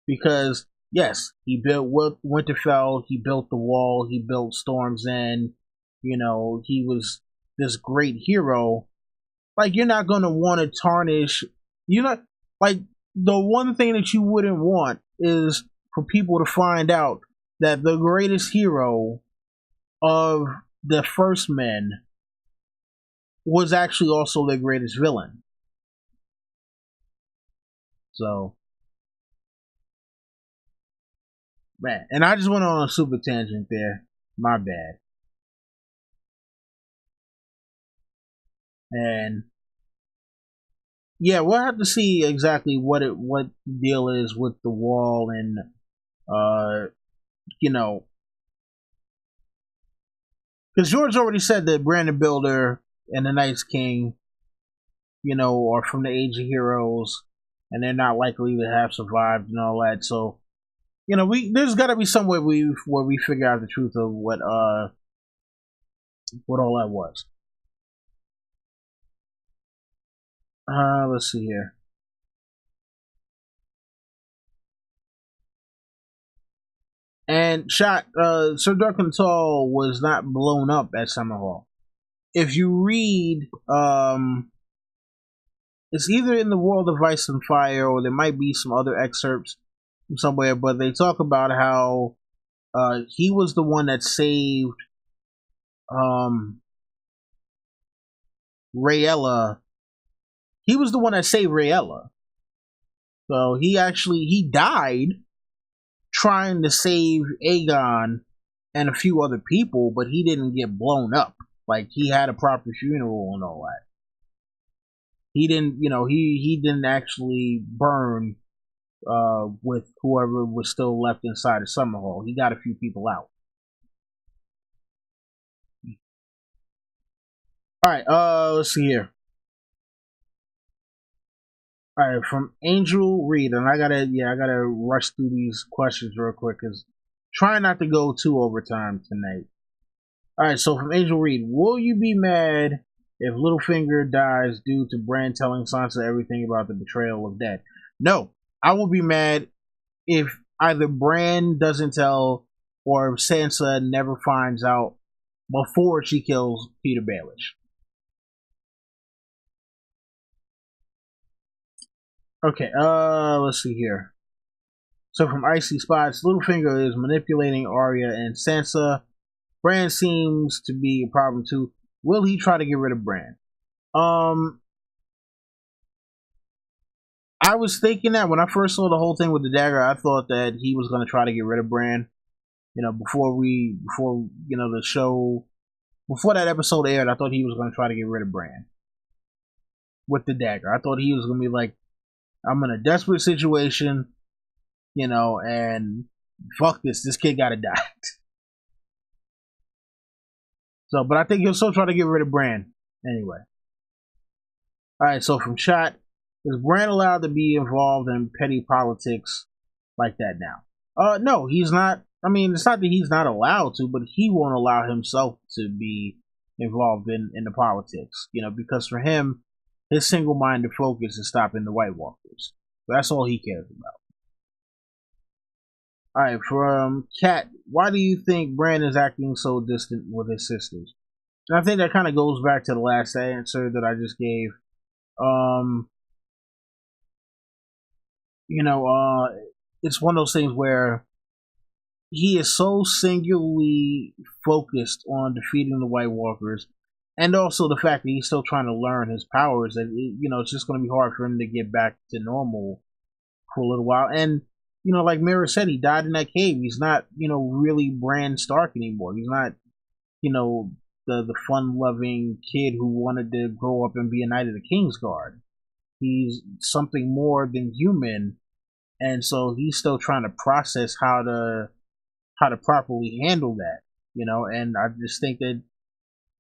Because, yes, he built Winterfell, he built the wall, he built Storm's End, he was this great hero. Like, you're not going to want to tarnish, like, the one thing that you wouldn't want is for people to find out that the greatest hero of the First Men was actually also their greatest villain. So, man, and I just went on a super tangent there. My bad. And yeah, we'll have to see exactly what the deal is with the wall and you know, because George already said that Brandon Builder and the Night's King, are from the Age of Heroes, and they're not likely to have survived and all that. So, there's got to be somewhere where we figure out the truth of what all that was. Let's see here. And Sir Duncan Tall was not blown up at Summerhall. If you read, it's either in the World of Ice and Fire or there might be some other excerpts from somewhere, but they talk about how he was the one that saved Rayella. He was the one that saved Rayella. So he died trying to save Aegon and a few other people, but he didn't get blown up. Like, he had a proper funeral and all that. He didn't, he didn't actually burn with whoever was still left inside of Summerhall. He got a few people out. All right, let's see here. All right, from Angel Reed, and I gotta rush through these questions real quick because trying not to go too overtime tonight. All right, so from Angel Reed, will you be mad if Littlefinger dies due to Bran telling Sansa everything about the betrayal of Dad? No, I will be mad if either Bran doesn't tell or if Sansa never finds out before she kills Peter Baelish. Okay, let's see here. So from Icy Spots, Littlefinger is manipulating Arya and Sansa. Bran seems to be a problem too. Will he try to get rid of Bran? I was thinking that when I first saw the whole thing with the dagger, I thought that he was going to try to get rid of Bran. Before the show, before that episode aired, I thought he was going to try to get rid of Bran with the dagger. I thought he was going to be like, I'm in a desperate situation, and fuck this. This kid gotta die. So, but I think he'll still try to get rid of Bran anyway. Alright, so from Shot, is Bran allowed to be involved in petty politics like that now? No, he's not. I mean, it's not that he's not allowed to, but he won't allow himself to be involved in the politics, because for him, his single-minded focus is stopping the White Walkers. So that's all he cares about. Alright, from Kat, why do you think Bran is acting so distant with his sisters? And I think that kind of goes back to the last answer that I just gave. It's one of those things where he is so singularly focused on defeating the White Walkers, and also the fact that he's still trying to learn his powers, that it's just going to be hard for him to get back to normal for a little while. And like Mira said, he died in that cave. He's not, really Bran Stark anymore. He's not, you know, the fun loving kid who wanted to grow up and be a knight of the Kingsguard. He's something more than human, and so he's still trying to process how to properly handle that. And I just think that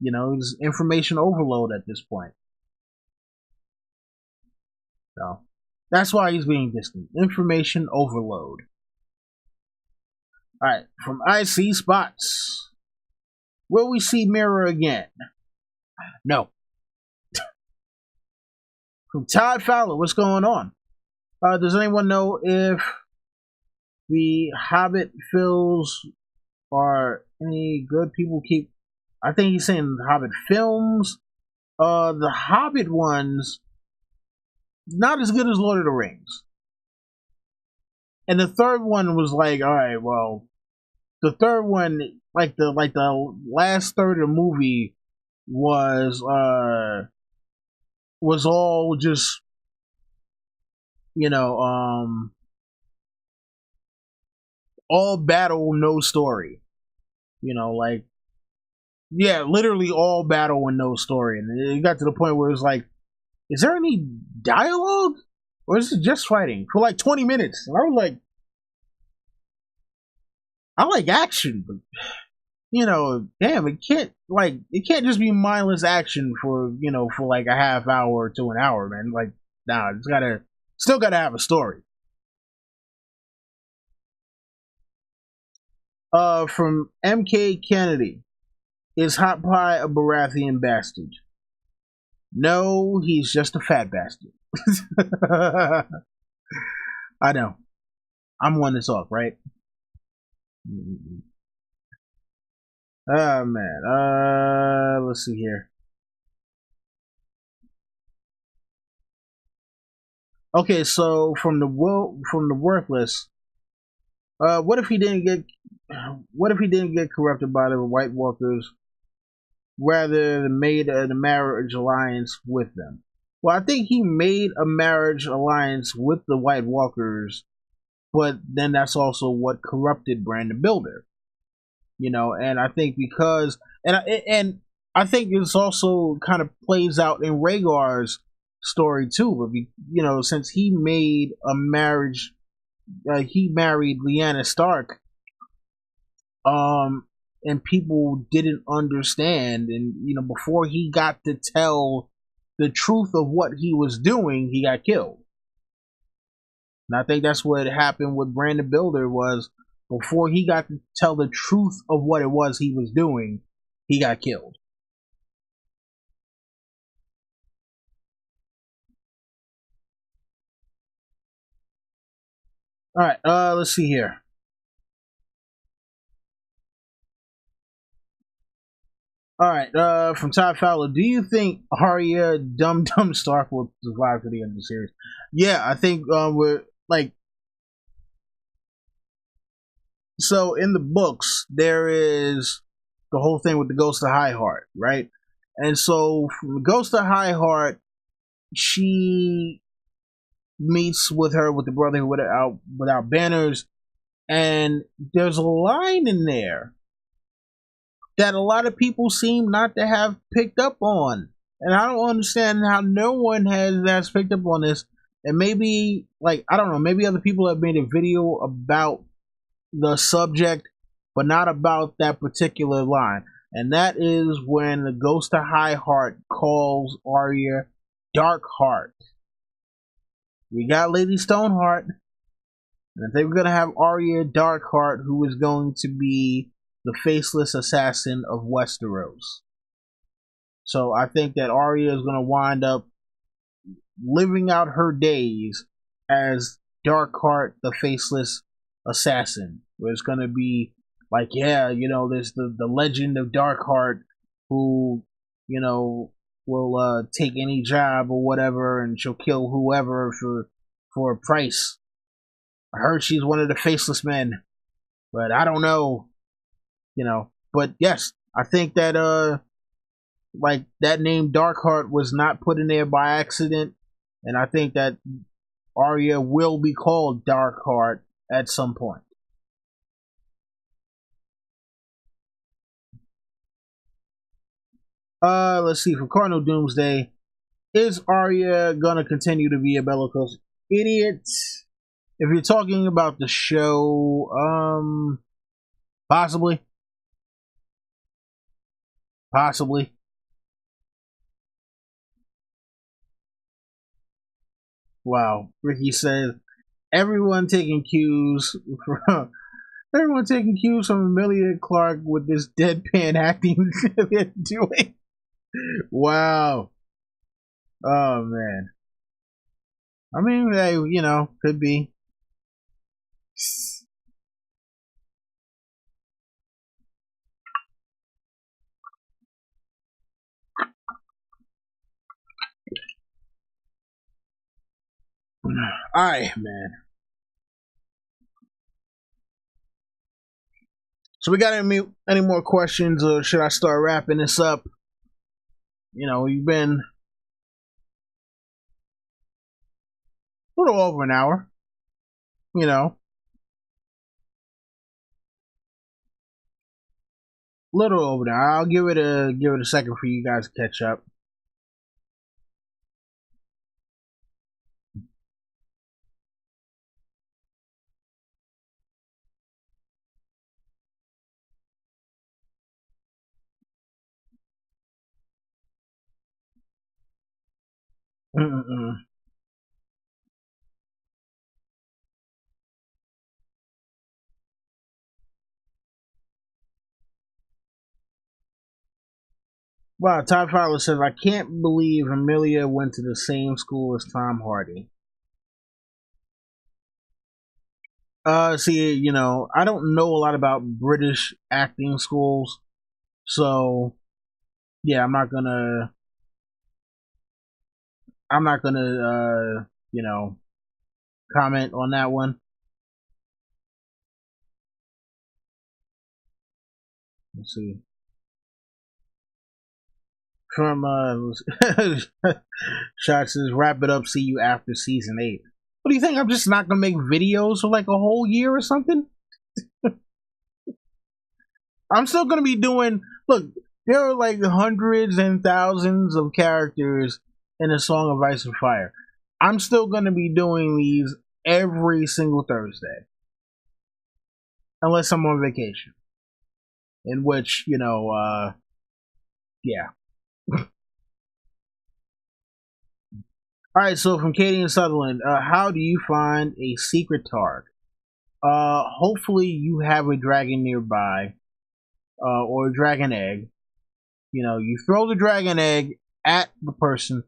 it's information overload at this point. So that's why he's being distant. Information overload. All right, from IC Spots. Will we see Mirror again? No. From Todd Fowler, what's going on? Does anyone know if the Hobbit films are any good? People keep. I think he's saying the Hobbit films. The Hobbit ones, not as good as Lord of the Rings. And the third one was like, all right, well, the third one, like the last third of the movie was all just all battle, no story. Like, yeah, literally all battle and no story. And it got to the point where it was like, is there any dialogue? Or is it just fighting for like 20 minutes? And I was like, I like action, but damn, it can't just be mindless action for like a half hour to an hour, man. Like, nah, still gotta have a story. From MK Kennedy, is Hot Pie a Baratheon bastard? No, he's just a fat bastard. I know. I'm one that's off, right? Oh man. Let's see here. Okay, so from the worthless. What if he didn't get corrupted by the White Walkers, rather than made a marriage alliance with them? Well, I think he made a marriage alliance with the White Walkers, but then that's also what corrupted Bran the Builder. And I think because and I think this also kind of plays out in Rhaegar's story too. But since he made a marriage, he married Lyanna Stark, and people didn't understand, and before he got to tell the truth of what he was doing, he got killed. And I think that's what happened with Bran the Builder was, before he got to tell the truth of what it was he was doing, he got killed. All right, let's see here. All right, from Todd Fowler, do you think Arya Dum Dum Stark will survive to the end of the series? Yeah, I think we're like, so in the books there is the whole thing with the Ghost of High Heart, right? And so from the Ghost of High Heart, she meets with the brother without banners, and there's a line in there that a lot of people seem not to have picked up on, and I don't understand how no one has picked up on this. And maybe, like, I don't know, maybe other people have made a video about the subject, but not about that particular line. And that is when the Ghost of High Heart calls Arya Dark Heart. We got Lady Stoneheart, and if they were gonna have Arya Darkheart, who is going to be the faceless assassin of Westeros. So I think that Arya is gonna wind up living out her days as Darkheart, the faceless assassin. Where it's gonna be like, yeah, there's the legend of Darkheart, who, will take any job or whatever, and she'll kill whoever for a price. I heard she's one of the faceless men, but I don't know, But yes, I think that like that name Darkheart was not put in there by accident, and I think that Arya will be called Darkheart at some point. Let's see. For Cardinal Doomsday, is Arya gonna continue to be a bellicose idiot? If you're talking about the show, possibly, possibly. Wow, Ricky says everyone taking cues from everyone taking cues from Amelia Clark with this deadpan acting they're doing. Wow. Oh man. I mean, they, could be. All right, man. So we got any more questions, or should I start wrapping this up? We've been a little over an hour. Little over an hour. I'll give it a second for you guys to catch up. Mm-mm-mm. Wow, Todd Fowler says, I can't believe Amelia went to the same school as Tom Hardy. See, I don't know a lot about British acting schools, so yeah, I'm not gonna comment on that one. Let's see. From Shot says, wrap it up, see you after season 8. What do you think? I'm just not gonna make videos for like a whole year or something? I'm still gonna be doing. Look, there are like hundreds and thousands of characters in a Song of Ice and Fire. I'm still gonna be doing these every single Thursday, unless I'm on vacation. In which, yeah. All right. So from Katie and Sutherland, how do you find a secret targ? Hopefully you have a dragon nearby, or a dragon egg. You throw the dragon egg at the person.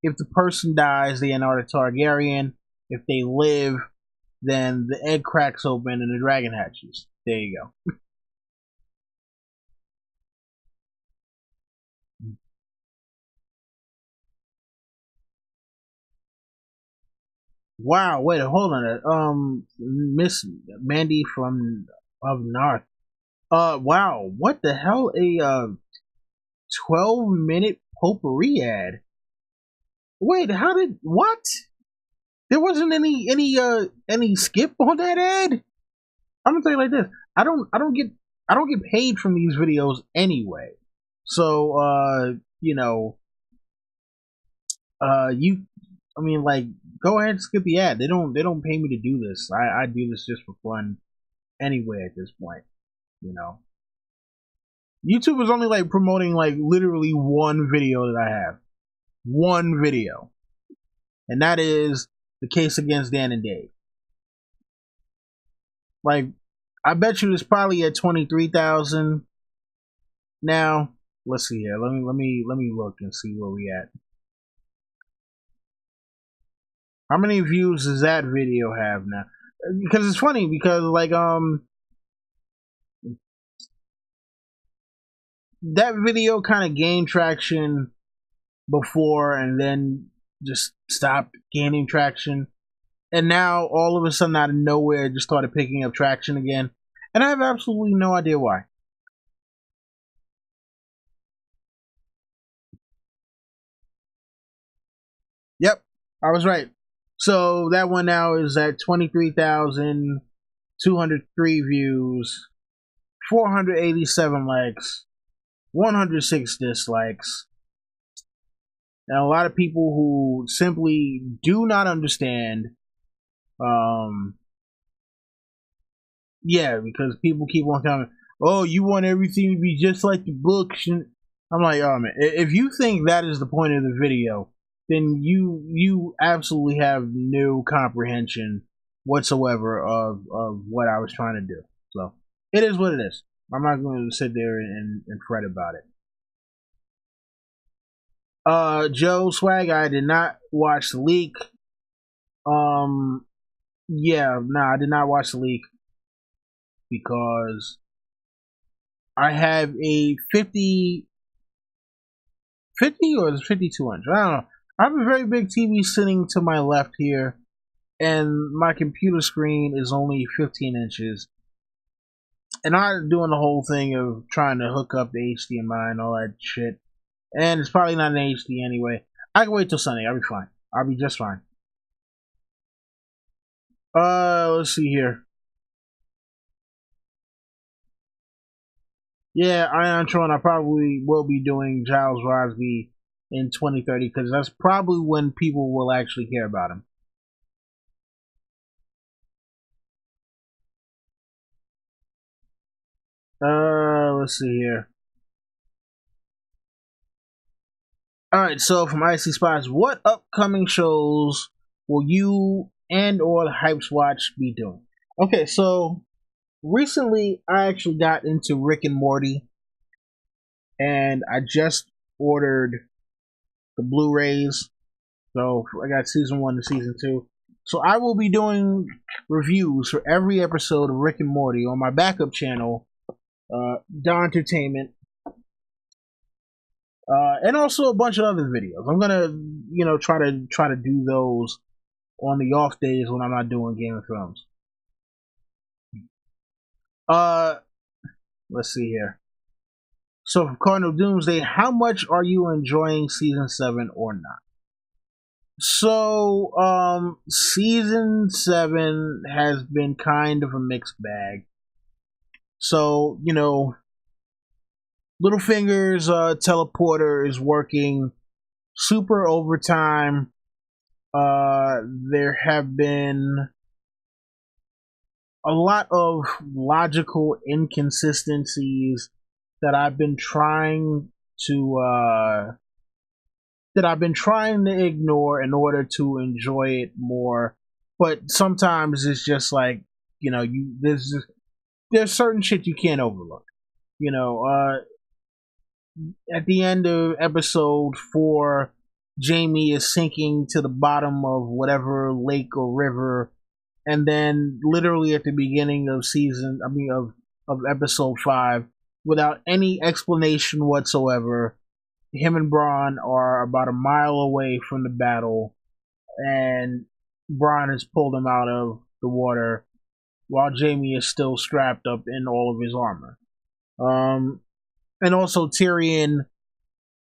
If the person dies, they are a Targaryen. If they live, then the egg cracks open and the dragon hatches. There you go. Wow, wait, hold on. Miss Mandy from of North. Wow, what the hell? A 12-minute potpourri ad. Wait, how did what? There wasn't any skip on that ad. I'm gonna tell you like this. I don't get paid from these videos anyway. So you I mean, like, go ahead and skip the ad. They don't pay me to do this. I do this just for fun anyway at this point, you know. YouTube is only like promoting like literally one video that I have. One video. And that is the case against Dan and Dave. Like, I bet you it's probably at 23,000 now. Let's see here. Let me look and see where we at. How many views does that video have now? Because it's funny because like that video kind of gained traction before and then just stopped gaining traction. And now all of a sudden out of nowhere it just started picking up traction again. And I have absolutely no idea why. Yep, I was right. So that one now is at 23,000. 203 views, 487 likes, 106 dislikes, and a lot of people who simply do not understand. Um, yeah, because people keep on coming. Oh, you want everything to be just like the books, and I'm like, oh man, if you think that is the point of the video, then you absolutely have no comprehension whatsoever of what I was trying to do. So it is what it is. I'm not going to sit there and fret about it. Joe Swag, I did not watch the leak. Yeah, nah, I did not watch the leak because I have a 50 or is it 5200? I don't know. I have a very big TV sitting to my left here, and my computer screen is only 15 inches. And I'm doing the whole thing of trying to hook up the HDMI and all that shit. And it's probably not an HD anyway. I can wait till Sunday. I'll be fine. I'll be just fine. Let's see here. Yeah, Ion Tron, I probably will be doing Giles Rosby in 2030 because that's probably when people will actually care about him. Let's see here. Alright, so from Icy Spots, what upcoming shows will you and or the Hypes Watch be doing? Okay, so recently I actually got into Rick and Morty, and I just ordered the Blu-rays. So I got season 1 and season 2. So I will be doing reviews for every episode of Rick and Morty on my backup channel, Dawn Entertainment, and also a bunch of other videos. I'm gonna, try to do those on the off days when I'm not doing Game of Thrones. Uh, let's see here. So from Cardinal Doomsday, how much are you enjoying season 7 or not? So, season 7 has been kind of a mixed bag. So, Littlefinger's teleporter is working super overtime. There have been a lot of logical inconsistencies that I've been trying to ignore in order to enjoy it more. But sometimes it's just like, there's certain shit you can't overlook. At the end of episode 4, Jamie is sinking to the bottom of whatever lake or river, and then literally at the beginning of of episode 5, without any explanation whatsoever, him and Bronn are about a mile away from the battle, and Bronn has pulled him out of the water while Jamie is still strapped up in all of his armor. And also Tyrion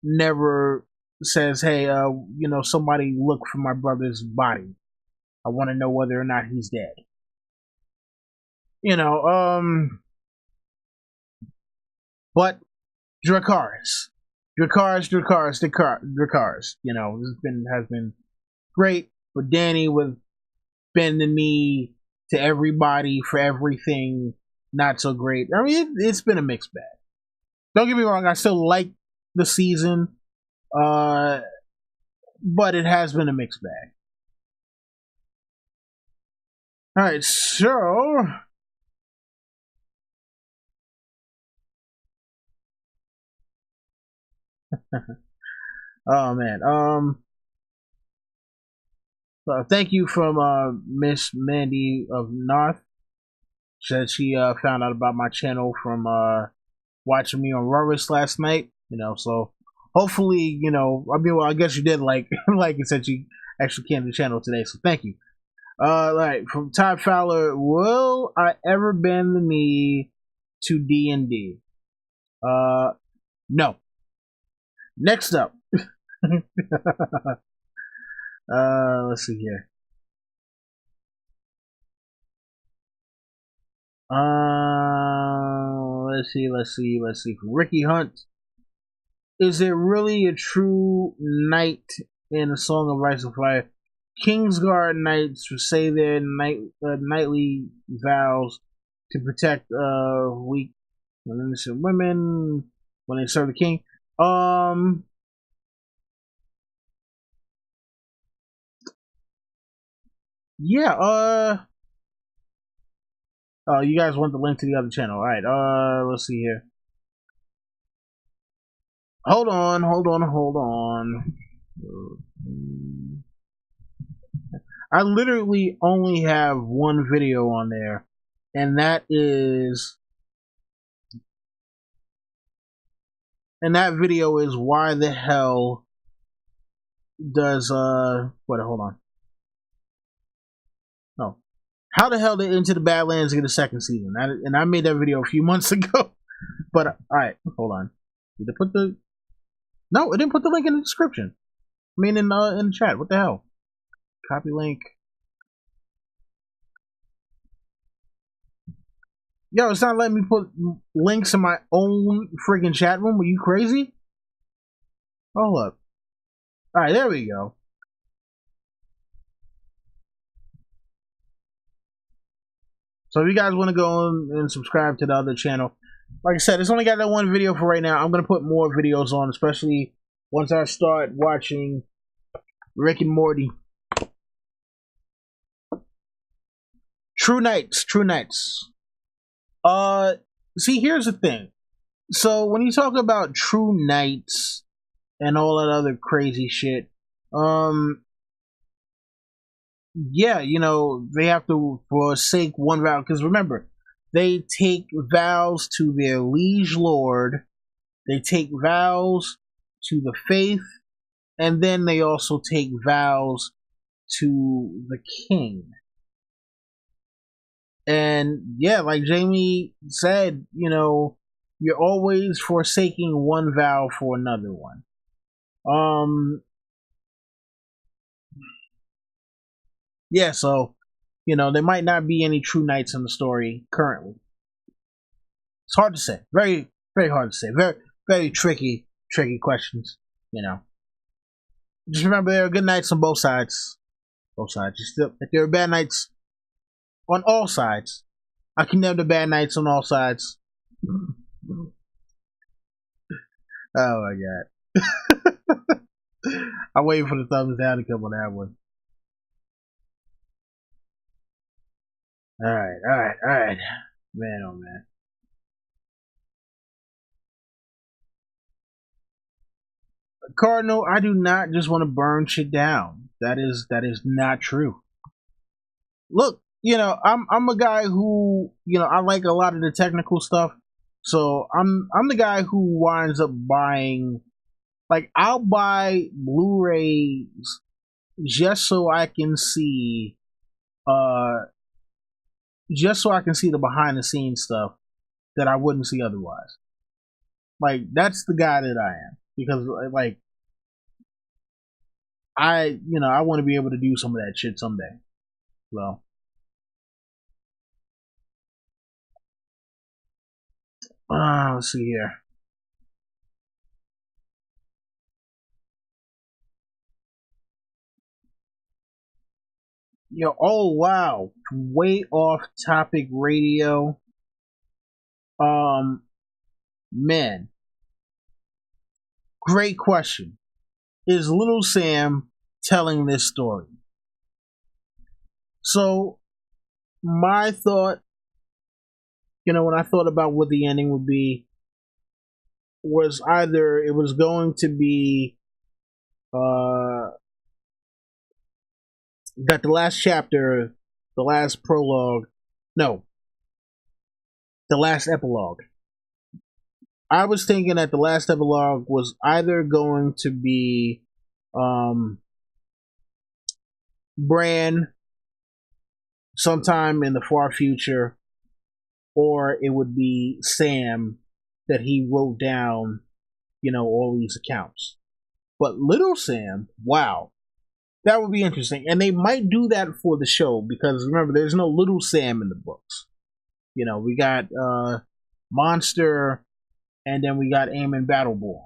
never says, "Hey, somebody look for my brother's body. I want to know whether or not he's dead." But Dracarys, has been great. But Danny with bend the knee to everybody for everything, not so great. I mean, it's been a mixed bag. Don't get me wrong, I still like the season, but it has been a mixed bag. Alright, so oh man. Thank you from Miss Mandy of North. Said she found out about my channel from watching me on Rurus last night. So hopefully, I guess you did like like you said you actually came to the channel today. So thank you. Right, from Todd Fowler, will I ever bend the knee to D&D? No. Next up. Let's see here. Let's see. Ricky Hunt. Is it really a true knight in a Song of Ice and Fire? Kingsguard knights say their knightly vows to protect weak and innocent women when they serve the king. Yeah. Oh, you guys want the link to the other channel? All right. Let's see here. Hold on. I literally only have one video on there, and that video is why the hell does wait, hold on. No. How the hell did Into the Badlands get a second season? And I made that video a few months ago. But alright, hold on. Did it put the No, it didn't put the link in the description. I mean in the chat. What the hell? Copy link. Yo, it's not letting me put links in my own friggin' chat room. Are you crazy? Hold up. Alright, there we go. So if you guys want to go and subscribe to the other channel, like I said, it's only got that one video for right now. I'm going to put more videos on, especially once I start watching Rick and Morty. True Knights. See, here's the thing. So when you talk about True Knights and all that other crazy shit, yeah, you know, they have to forsake one vow, because remember, they take vows to their liege lord, they take vows to the faith, and then they also take vows to the king. And yeah, like Jamie said, you know, you're always forsaking one vow for another one. Yeah, so, you know, there might not be any true knights in the story currently. It's hard to say. Very, very hard to say. Very, very tricky questions, you know. Just remember there are good knights on both sides. Both sides. If there are bad knights on all sides. I condemn the bad knights on all sides. Oh my god. I'm waiting for the thumbs down to come on that one. Alright. Man, oh man. Cardinal, I do not just want to burn shit down. That is not true. Look, you know, I'm a guy who, you know, I like a lot of the technical stuff. So I'm the guy who winds up buying, like, I'll buy Blu-rays just so I can see the behind the scenes stuff that I wouldn't see otherwise. Like, that's the guy that I am, because like I want to be able to do some of that shit someday. So let's see here. Yo, oh wow, way off topic radio. Man, great question. Is Little Sam telling this story? So my thought, you know, when I thought about what the ending would be, was either it was going to be that the last chapter, the last prologue, no, the last epilogue. I was thinking that the last epilogue was either going to be Bran sometime in the far future, or it would be Sam that he wrote down, you know, all these accounts. But Little Sam, wow, that would be interesting. And they might do that for the show, because remember, there's no Little Sam in the books. We got Monster, and then we got Aemon Battleborn.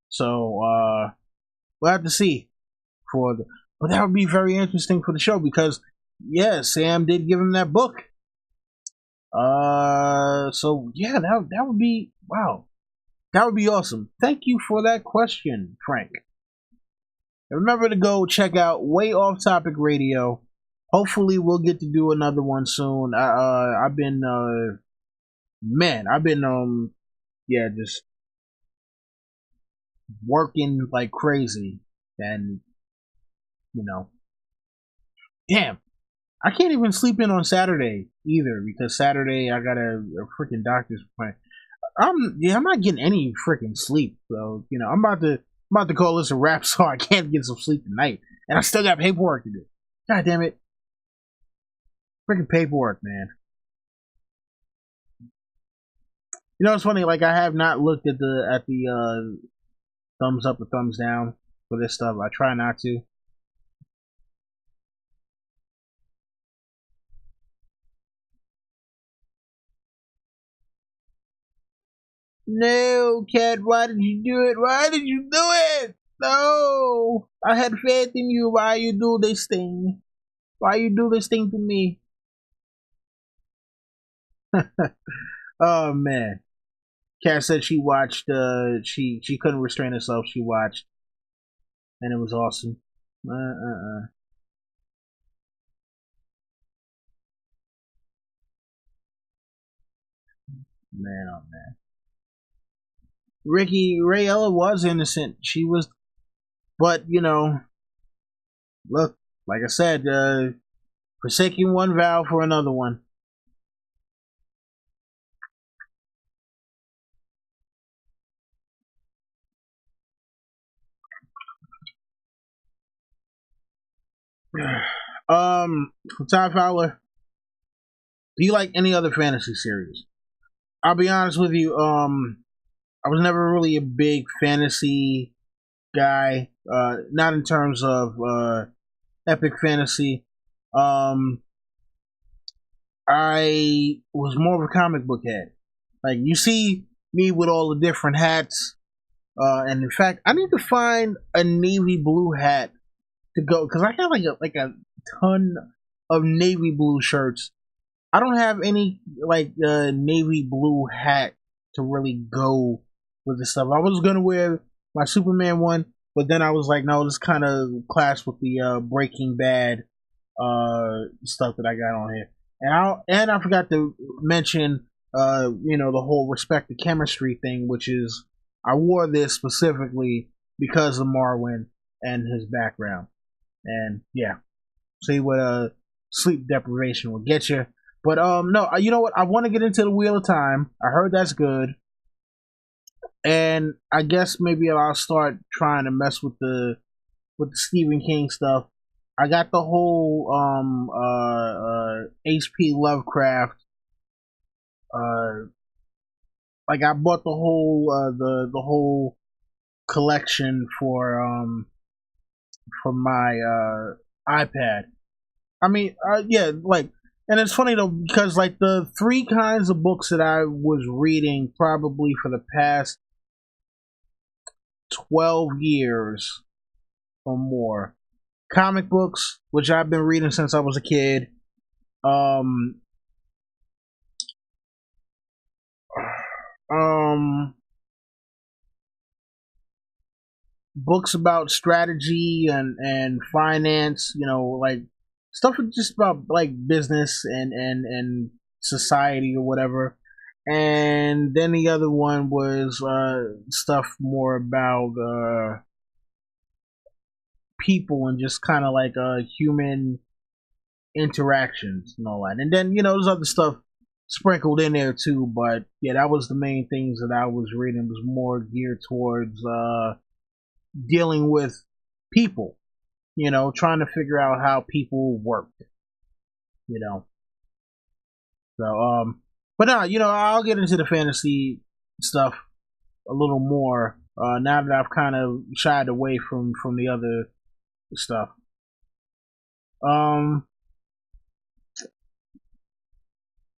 So we'll have to see for the. But that would be very interesting for the show because yeah, Sam did give him that book. So yeah, that would be wow. That would be awesome. Thank you for that question, Frank. And remember to go check out Way Off Topic Radio. Hopefully, we'll get to do another one soon. I've been yeah, just working like crazy, and you know, damn, I can't even sleep in on Saturday either because Saturday I got a freaking doctor's appointment. I'm not getting any freaking sleep. So I'm about to call this a wrap so I can't get some sleep tonight. And I still got paperwork to do. God damn it. Freaking paperwork, man. It's funny, like I have not looked at the thumbs up or thumbs down for this stuff. I try not to. No, Cat, why did you do it? Why did you do it? No! I had faith in you. Why you do this thing? Why you do this thing to me? Oh man. Kat said she watched she couldn't restrain herself, she watched and it was awesome. Man, oh man. Ricky Rayella was innocent. She was, but look, like I said, forsaking one vow for another one. Ty Fowler, do you like any other fantasy series? I'll be honest with you. I was never really a big fantasy guy. Not in terms of epic fantasy. Um, I was more of a comic book head. Like you see me with all the different hats. And in fact, I need to find a navy blue hat to go because I have like a ton of navy blue shirts. I don't have any like navy blue hat to really go with this stuff. I was gonna wear my Superman one, but then I was like, no, this kind of clash with the Breaking Bad stuff that I got on here. And I forgot to mention the whole respect to chemistry thing, which is I wore this specifically because of Marwyn and his background. And yeah, see what sleep deprivation will get you. But no, you know what? I want to get into the Wheel of Time. I heard that's good, and I guess maybe I'll start trying to mess with the Stephen King stuff. I got the whole H.P. Lovecraft. Like I bought the whole the whole collection for my iPad. I mean, yeah, like, and it's funny though because like the three kinds of books that I was reading probably for the past 12 years or more, comic books, which I've been reading since I was a kid, um, um, books about strategy and finance, like stuff just about like business and society or whatever. And then the other one was stuff more about people and just kind of like human interactions and all that. And then there's other stuff sprinkled in there too. But yeah, that was the main things that I was reading was more geared towards dealing with people. Trying to figure out how people work. You know, so but now I'll get into the fantasy stuff a little more now that I've kind of shied away from the other stuff. Um,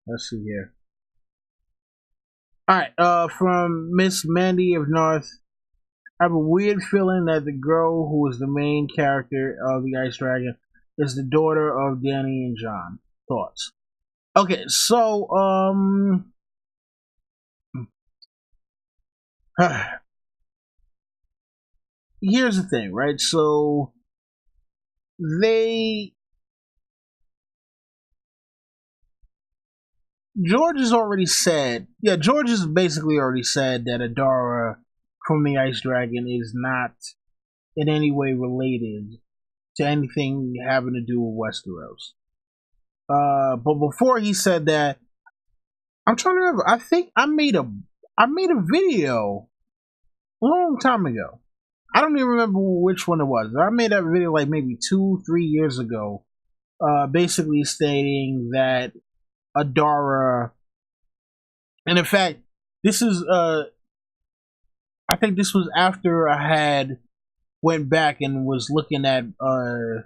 let's see here. All right. From Miss Mandy of North. I have a weird feeling that the girl who is the main character of the Ice Dragon is the daughter of Danny and John. Thoughts? Okay, so here's the thing, right? So they George has already said, yeah, George has basically already said that Adara from the Ice Dragon is not in any way related to anything having to do with Westeros. But before he said that, I'm trying to remember. I think I made a video a long time ago. I don't even remember which one it was. I made that video like maybe 2-3 years ago, basically stating that Adara, and in fact, this is I think this was after I had went back and was looking at the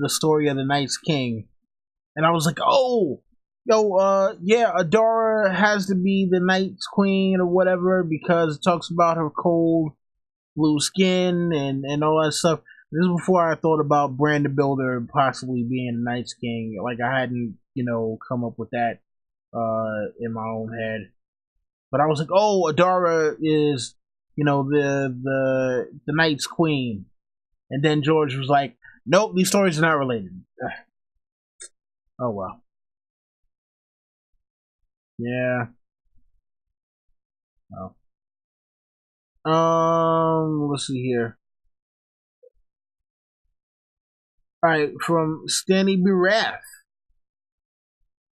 story of the Night's King, and I was like, oh, yeah, Adara has to be the Night's Queen or whatever because it talks about her cold blue skin and all that stuff. This is before I thought about Brandon Builder possibly being the Night's King. Like I hadn't, come up with that in my own head. But I was like, oh, Adara is, the Night's Queen. And then George was like, nope, these stories are not related. Oh well. Yeah. Oh. Let's see here. Alright, from Stanley Barath.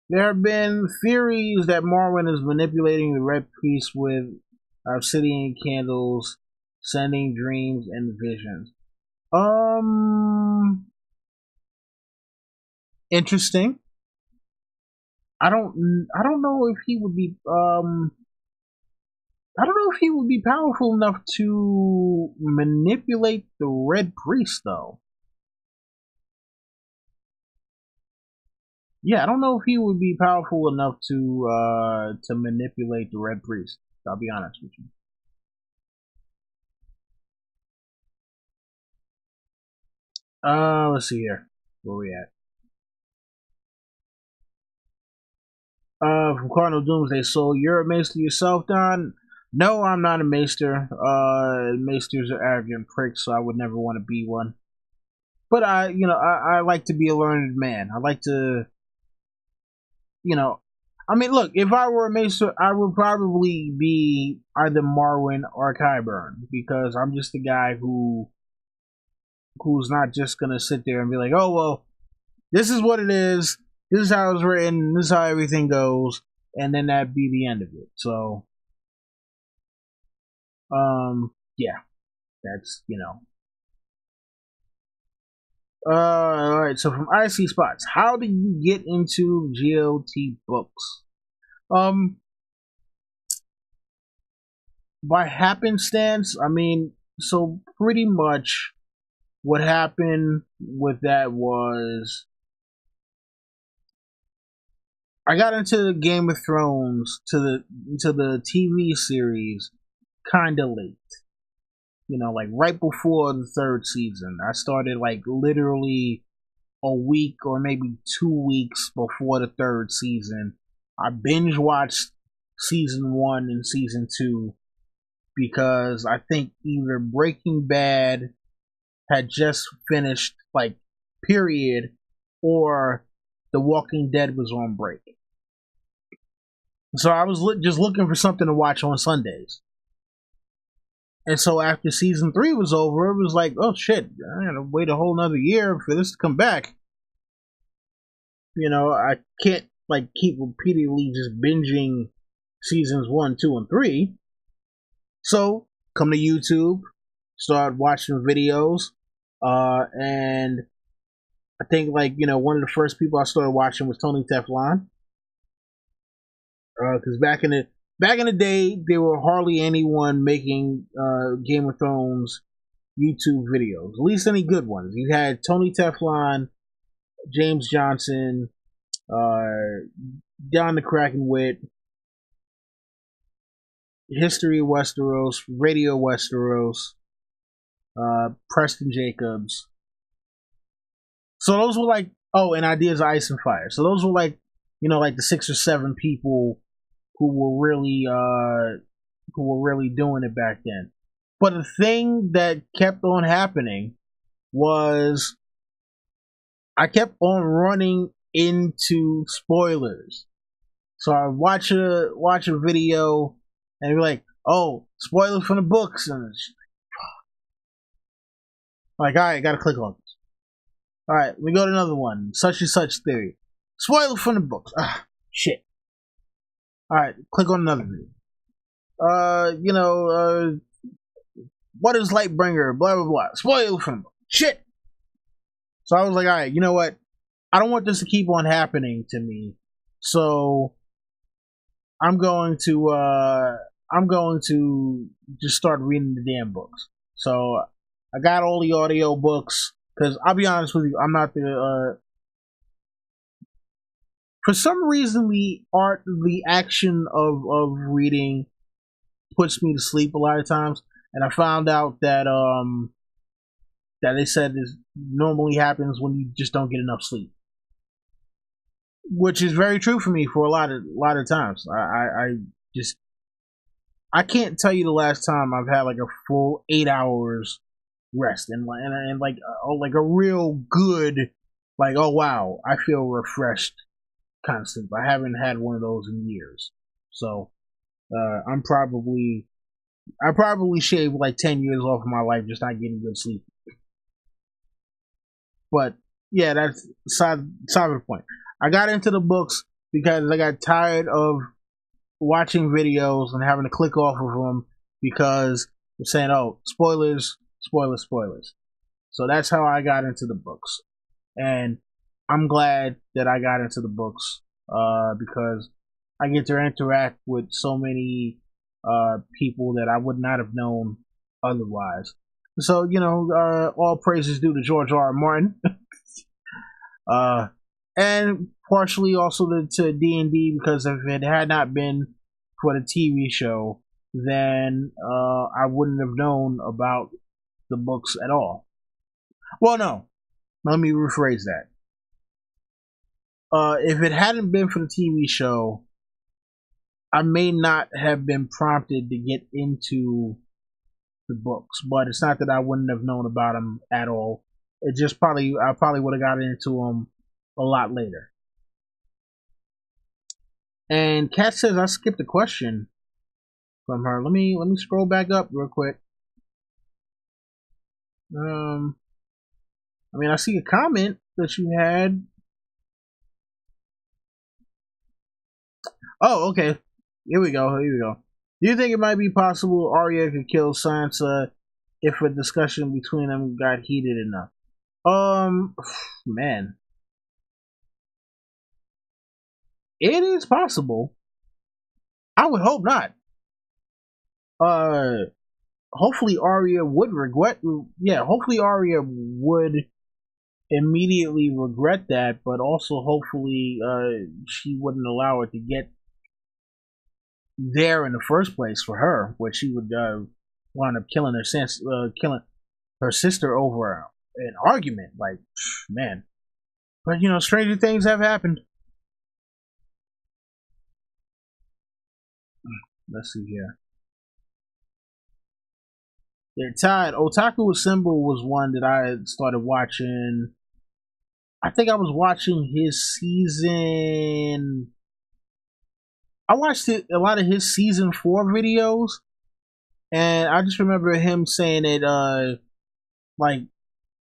There have been theories that Marwyn is manipulating the Red Priest with obsidian candles, sending dreams and visions. Interesting. I don't know if he would be I don't know if he would be powerful enough to manipulate the Red Priest though. Yeah, I don't know if he would be powerful enough to manipulate the Red Priest. I'll be honest with you. Let's see here. Where we at? From Cardinal Doomsday Soul, you're a maester yourself, Don? No, I'm not a maester. Maesters are arrogant pricks, so I would never want to be one. But I like to be a learned man. I like to, I mean, look, if I were a maester, I would probably be either Marwyn or Qyburn because I'm just a guy who's not just gonna sit there and be like, oh well, this is what it is, this is how it's written, this is how everything goes, and then that'd be the end of it. So, yeah, that's all right. So from IC Spots, how do you get into GOT books? By happenstance. I mean, so pretty much what happened with that was I got into Game of Thrones to the TV series kind of late. Like right before the third season. I started like literally a week or maybe 2 weeks before the third season. I binge watched season 1 and season 2 because I think either Breaking Bad had just finished, like, period, or The Walking Dead was on break. So I was just looking for something to watch on Sundays. And so after season 3 was over, it was like, oh shit, I gotta wait a whole nother year for this to come back. I can't like keep repeatedly just binging seasons 1, 2, and 3. So come to YouTube, start watching videos, and I think like one of the first people I started watching was Tony Teflon, because back in the day there were hardly anyone making Game of Thrones YouTube videos, at least any good ones. You had Tony Teflon, James Johnson, Don the Kraken Wit, History of Westeros, Radio Westeros, Preston Jacobs. So those were like, oh, and Ideas of Ice and Fire. So those were like, like the 6 or 7 people who were really doing it back then. But the thing that kept on happening was I kept on running into spoilers. So I watch a video and be like, oh, spoilers from the books, and like, all right, gotta click on this. All right, we go to another one, such and such theory. Spoilers from the books. Ah, shit. All right, click on another video. What is Lightbringer? Blah blah blah. Spoilers from the book. Shit. So I was like, all right, you know what? I don't want this to keep on happening to me. So I'm going to just start reading the damn books. So I got all the audio books because I'll be honest with you, I'm not the for some reason the action of reading puts me to sleep a lot of times, and I found out that that they said this normally happens when you just don't get enough sleep, which is very true for me for a lot of times. I can't tell you the last time I've had like a full 8 hours rest and like a real good, like, oh wow, I feel refreshed kind of sleep. I haven't had one of those in years. So I probably shaved like 10 years off of my life just not getting good sleep. But yeah, that's side of the point. I got into the books because I got tired of watching videos and having to click off of them because they're saying, oh, spoilers, spoilers, spoilers. So that's how I got into the books. And I'm glad that I got into the books because I get to interact with so many people that I would not have known otherwise. So, all praises due to George R. R. Martin. And partially also to D&D, because if it had not been for the TV show, then I wouldn't have known about the books at all. Well, no. Let me rephrase that. If it hadn't been for the TV show, I may not have been prompted to get into the books, but it's not that I wouldn't have known about them at all. It just I probably would have got into them a lot later. And Kat says I skipped a question from her. Let me scroll back up real quick. I see a comment that you had. Oh, okay. Here we go. Do you think it might be possible Arya could kill Sansa if a discussion between them got heated enough? Man. It is possible. I would hope not. Hopefully Arya would regret. Yeah, hopefully Arya would immediately regret that, but also hopefully she wouldn't allow it to get there in the first place for her, where she would wind up killing her sister over an argument. Like, man. But stranger things have happened. Let's see here. They're tied. Otaku Assemble was one that I started watching. I think I was watching his season. I watched a lot of his season 4 videos, and I just remember him saying it. Like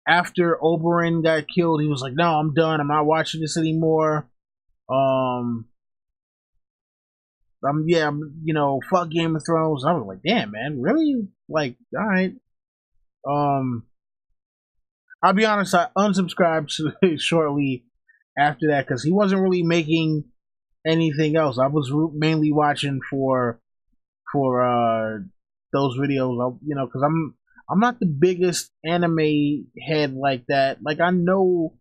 after Oberyn got killed, he was like, "No, I'm done. I'm not watching this anymore." Fuck Game of Thrones. I was like, damn, man, really? Like, all right. I'll be honest, I unsubscribed shortly after that because he wasn't really making anything else. I was mainly watching for those videos, because I'm not the biggest anime head like that. Like, I know,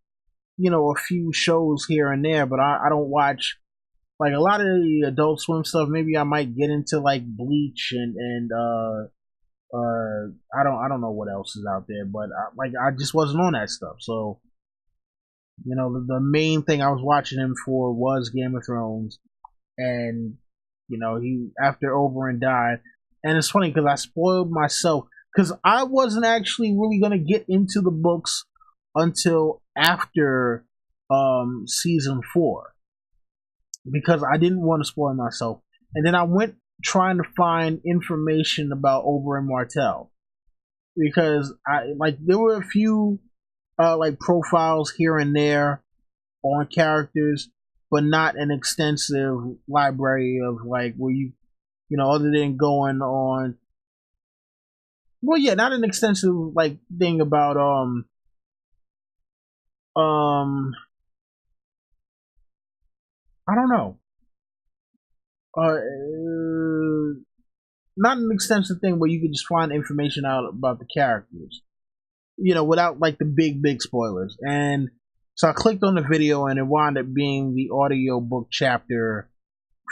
a few shows here and there, but I don't watch like a lot of the Adult Swim stuff. Maybe I might get into like Bleach and I don't know what else is out there, but I just wasn't on that stuff. So the main thing I was watching him for was Game of Thrones, and he after Oberyn died, and it's funny because I spoiled myself because I wasn't actually really gonna get into the books until after season 4 because I didn't want to spoil myself, and then I went trying to find information about Oberyn Martell because I like there were a few like profiles here and there on characters, but not an extensive library of like where other than going on. Well, yeah, not an extensive like thing about um I don't know, not an extensive thing where you can just find information out about the characters, without like the big spoilers. And so I clicked on the video, and it wound up being the audio book chapter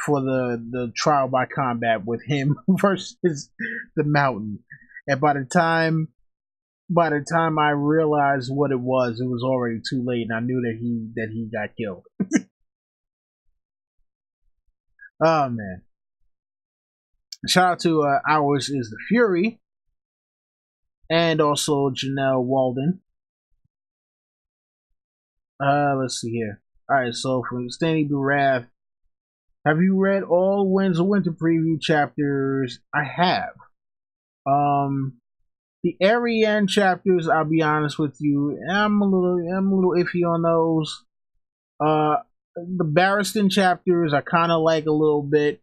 for the trial by combat with him versus the Mountain. And by the time I realized what it was already too late, and I knew that he got killed. Oh man! Shout out to Ours is the Fury, and also Janelle Walden. Let's see here. All right, so from Stanley Wrath, have you read all Winds of Winter preview chapters? I have. The Ariane chapters, I'll be honest with you, I'm a little iffy on those. The Barristan chapters I kind of like a little bit.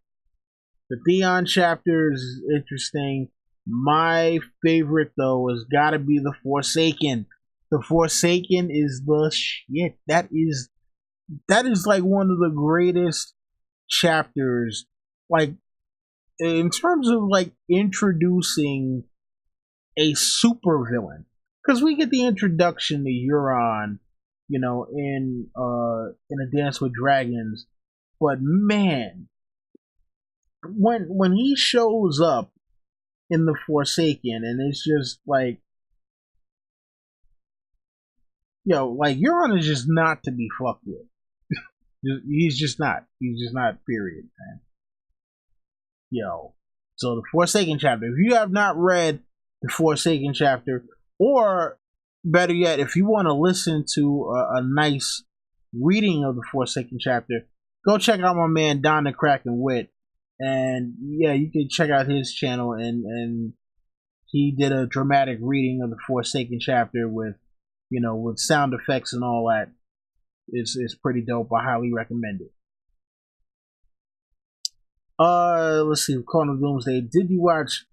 The Theon chapters is interesting. My favorite though has got to be the Forsaken. The Forsaken is the shit. That is like one of the greatest chapters. Like in terms of like introducing a super villain, because we get the introduction to Euron, in A Dance with Dragons, but man, when he shows up in the Forsaken, and it's just like, like Euron is just not to be fucked with. He's just not. He's just not. Period, man. So the Forsaken chapter. If you have not read the Forsaken chapter, or better yet, if you want to listen to a nice reading of the Forsaken chapter, go check out my man Don the Kraken Wit, and yeah, you can check out his channel, and he did a dramatic reading of the Forsaken chapter with sound effects and all that. It's pretty dope. I highly recommend it. Let's see. Corner of Doomsday. Did you watch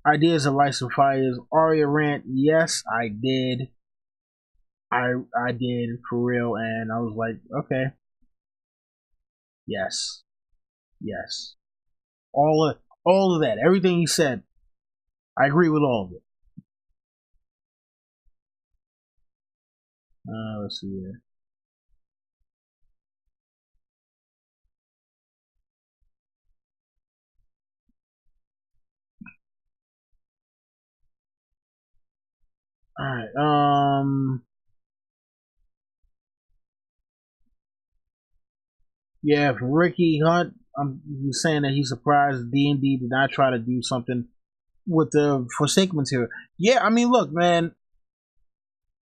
Ideas of Ice and Fire's Arya rant? Yes, I did. I did for real, and I was like, okay, yes, yes, all of that, everything he said, I agree with all of it. Let's see here. All right. Yeah, for Ricky Hunt, he's saying that he's surprised D&D did not try to do something with the Forsaken material. Yeah, I mean, look, man,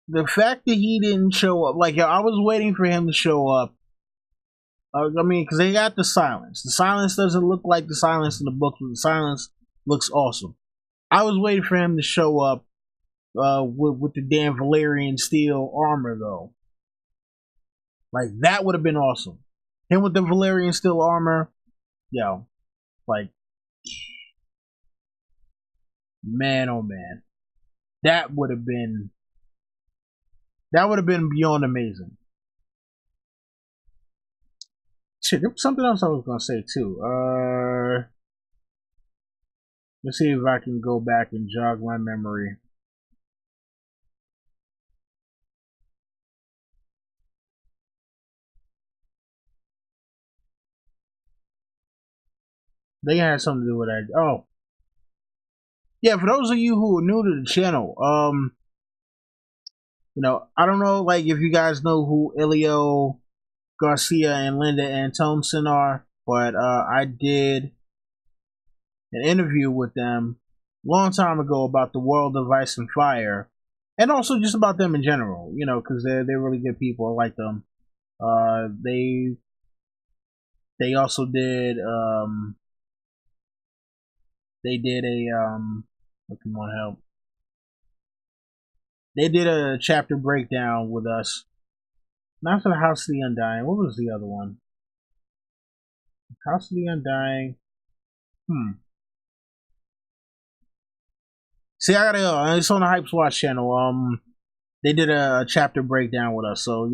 the fact that he didn't show up, like, I was waiting for him to show up. I mean, because they got the silence. The silence doesn't look like the silence in the book, but the silence looks awesome. I was waiting for him to show up with the damn Valyrian steel armor, though. Like, that would have been awesome. Him with the Valyrian steel armor, like, man, oh man, that would have been beyond amazing. Shit, there was something else I was gonna say too. Let's see if I can go back and jog my memory. They had something to do with that. Oh, yeah. For those of you who are new to the channel, I don't know, like if you guys know who Ilio Garcia and Linda Antonsen are, but I did an interview with them a long time ago about the world of Ice and Fire, and also just about them in general. Because they're really good people. I like them. They also did they did a what can one help? They did a chapter breakdown with us. Not for the House of the Undying. What was the other one? House of the Undying. See, I gotta go. It's on the Hype Watch channel. They did a chapter breakdown with us, so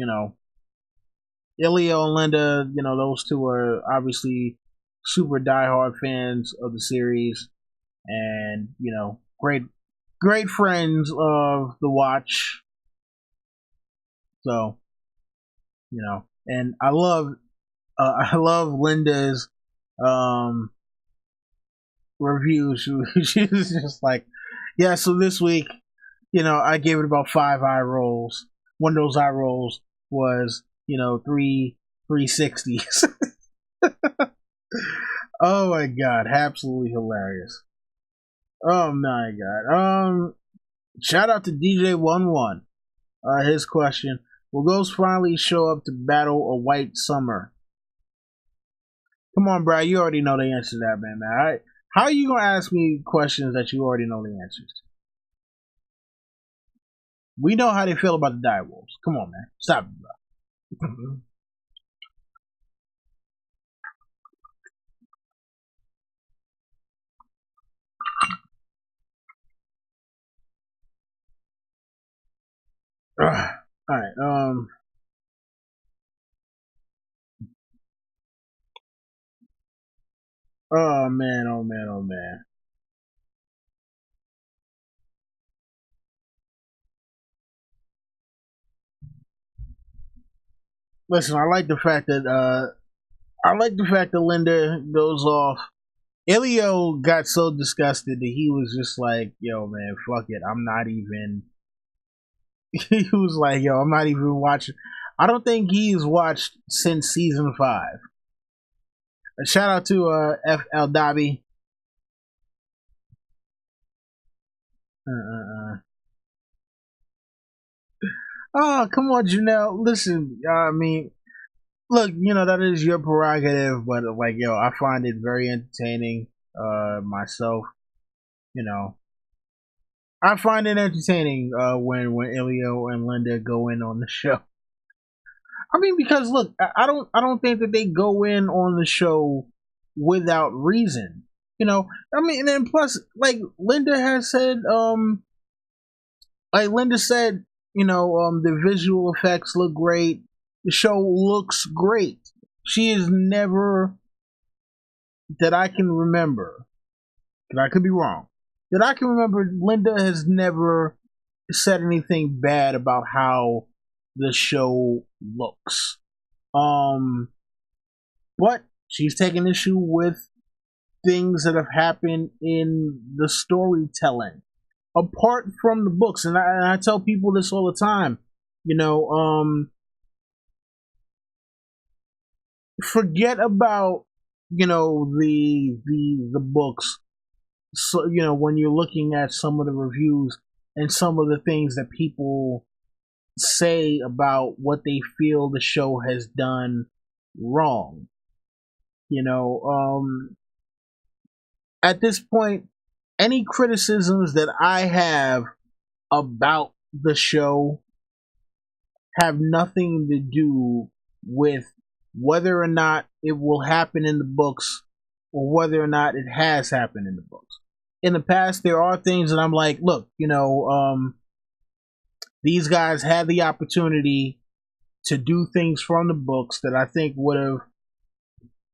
Ilio and Linda, those two are obviously super diehard fans of the series, and great friends of the Watch. So, and I love Linda's um review. She was just like, yeah. So this week, I gave it about 5 eye rolls. One of those eye rolls was, 360s. Oh my god, absolutely hilarious. Oh my god. Shout out to DJ11. His question: will Ghost finally show up to battle a White Summer? Come on, Brad. You already know the answer to that, man. How are you gonna ask me questions that you already know the answers? We know how they feel about the direwolves. Come on, man. Stop it, bro. All right. Oh man. Oh man. Oh man. Listen, I like the fact that Linda goes off. Ilio got so disgusted that he was just like, "Yo, man, fuck it. I'm not even." He was like, "Yo, I'm not even watching." I don't think he's watched since season 5. A shout out to F. L. Dobby. Oh, come on, Janelle. Listen, I mean, look, that is your prerogative, but like, yo, I find it very entertaining. Myself, you know, I find it entertaining when Ilio and Linda go in on the show. I mean, because look, I don't think that they go in on the show without reason. I mean, and then plus, like Linda has said, like Linda said, the visual effects look great. The show looks great. She is never, that I can remember, and I could be wrong, that I can remember, Linda has never said anything bad about how the show looks. But she's taken issue with things that have happened in the storytelling apart from the books. And I tell people this all the time. You know, forget about the books. So when you're looking at some of the reviews and some of the things that people say about what they feel the show has done wrong. You know, at this point, any criticisms that I have about the show have nothing to do with whether or not it will happen in the books or whether or not it has happened in the books. In the past, there are things that I'm like, look, these guys had the opportunity to do things from the books that I think would have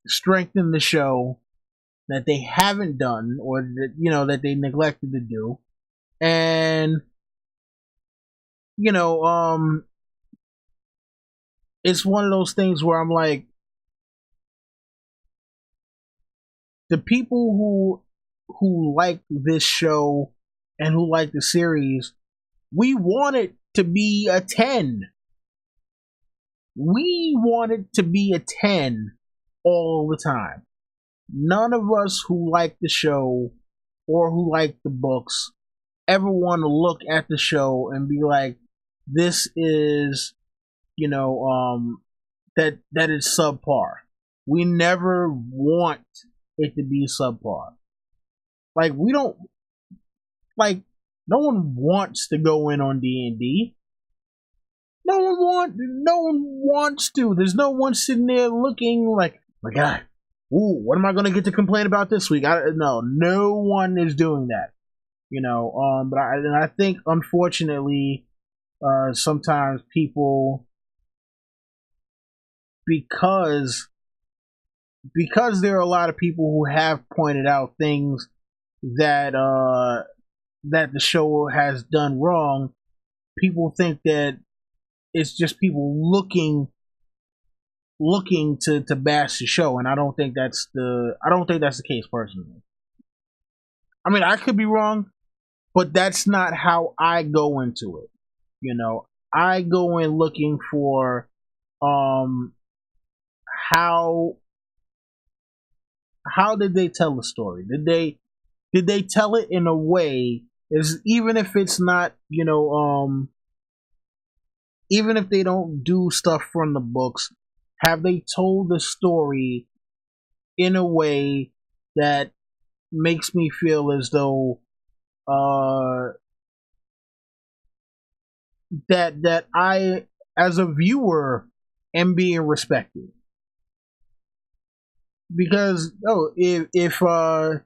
strengthened the show that they haven't done, or that they neglected to do. And you know it's one of those things where I'm like, the people who like this show and who like the series, we want it to be a 10. We want it to be a 10 all the time. None of us who like the show or who like the books ever want to look at the show and be like, this is, that is subpar. We never want it to be subpar. Like, we don't, like, no one wants to go in on D&D. No one wants to. There's no one sitting there looking like, my God, ooh, what am I going to get to complain about this week? No one is doing that. But I think, unfortunately, sometimes people, because there are a lot of people who have pointed out things that that the show has done wrong, people think that it's just people looking to bash the show, and I don't think that's the case personally. I mean, I could be wrong, but that's not how I go into it. I go in looking for how did they tell the story? Did they tell it in a way, is even if it's not, even if they don't do stuff from the books, have they told the story in a way that makes me feel as though that I, as a viewer, am being respected? Because if I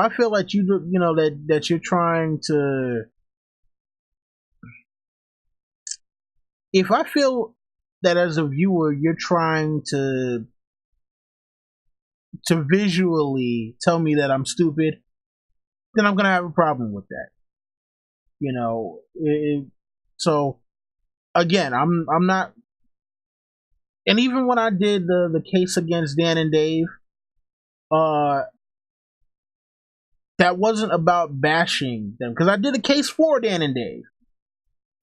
feel like that you're trying to, if I feel that as a viewer you're trying to visually tell me that I'm stupid, then I'm gonna have a problem with that. So again, I'm not. And even when I did the case against Dan and Dave, that wasn't about bashing them, because I did a case for Dan and Dave.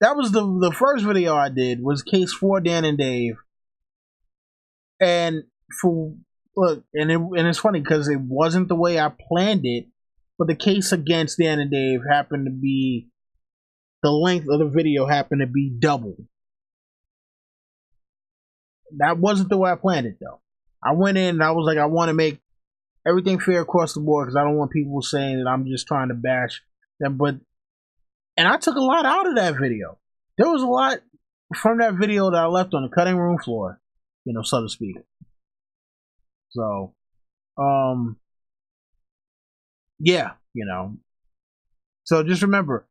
That was the first video I did, was case for Dan and Dave. And it's funny because it wasn't the way I planned it, but the case against Dan and Dave happened to be, the length of the video happened to be double. That wasn't the way I planned it, though. I went in and I was like, I want to make everything fair across the board, because I don't want people saying that I'm just trying to bash them. And I took a lot out of that video. There was a lot from that video that I left on the cutting room floor, so to speak. So, yeah, So just remember,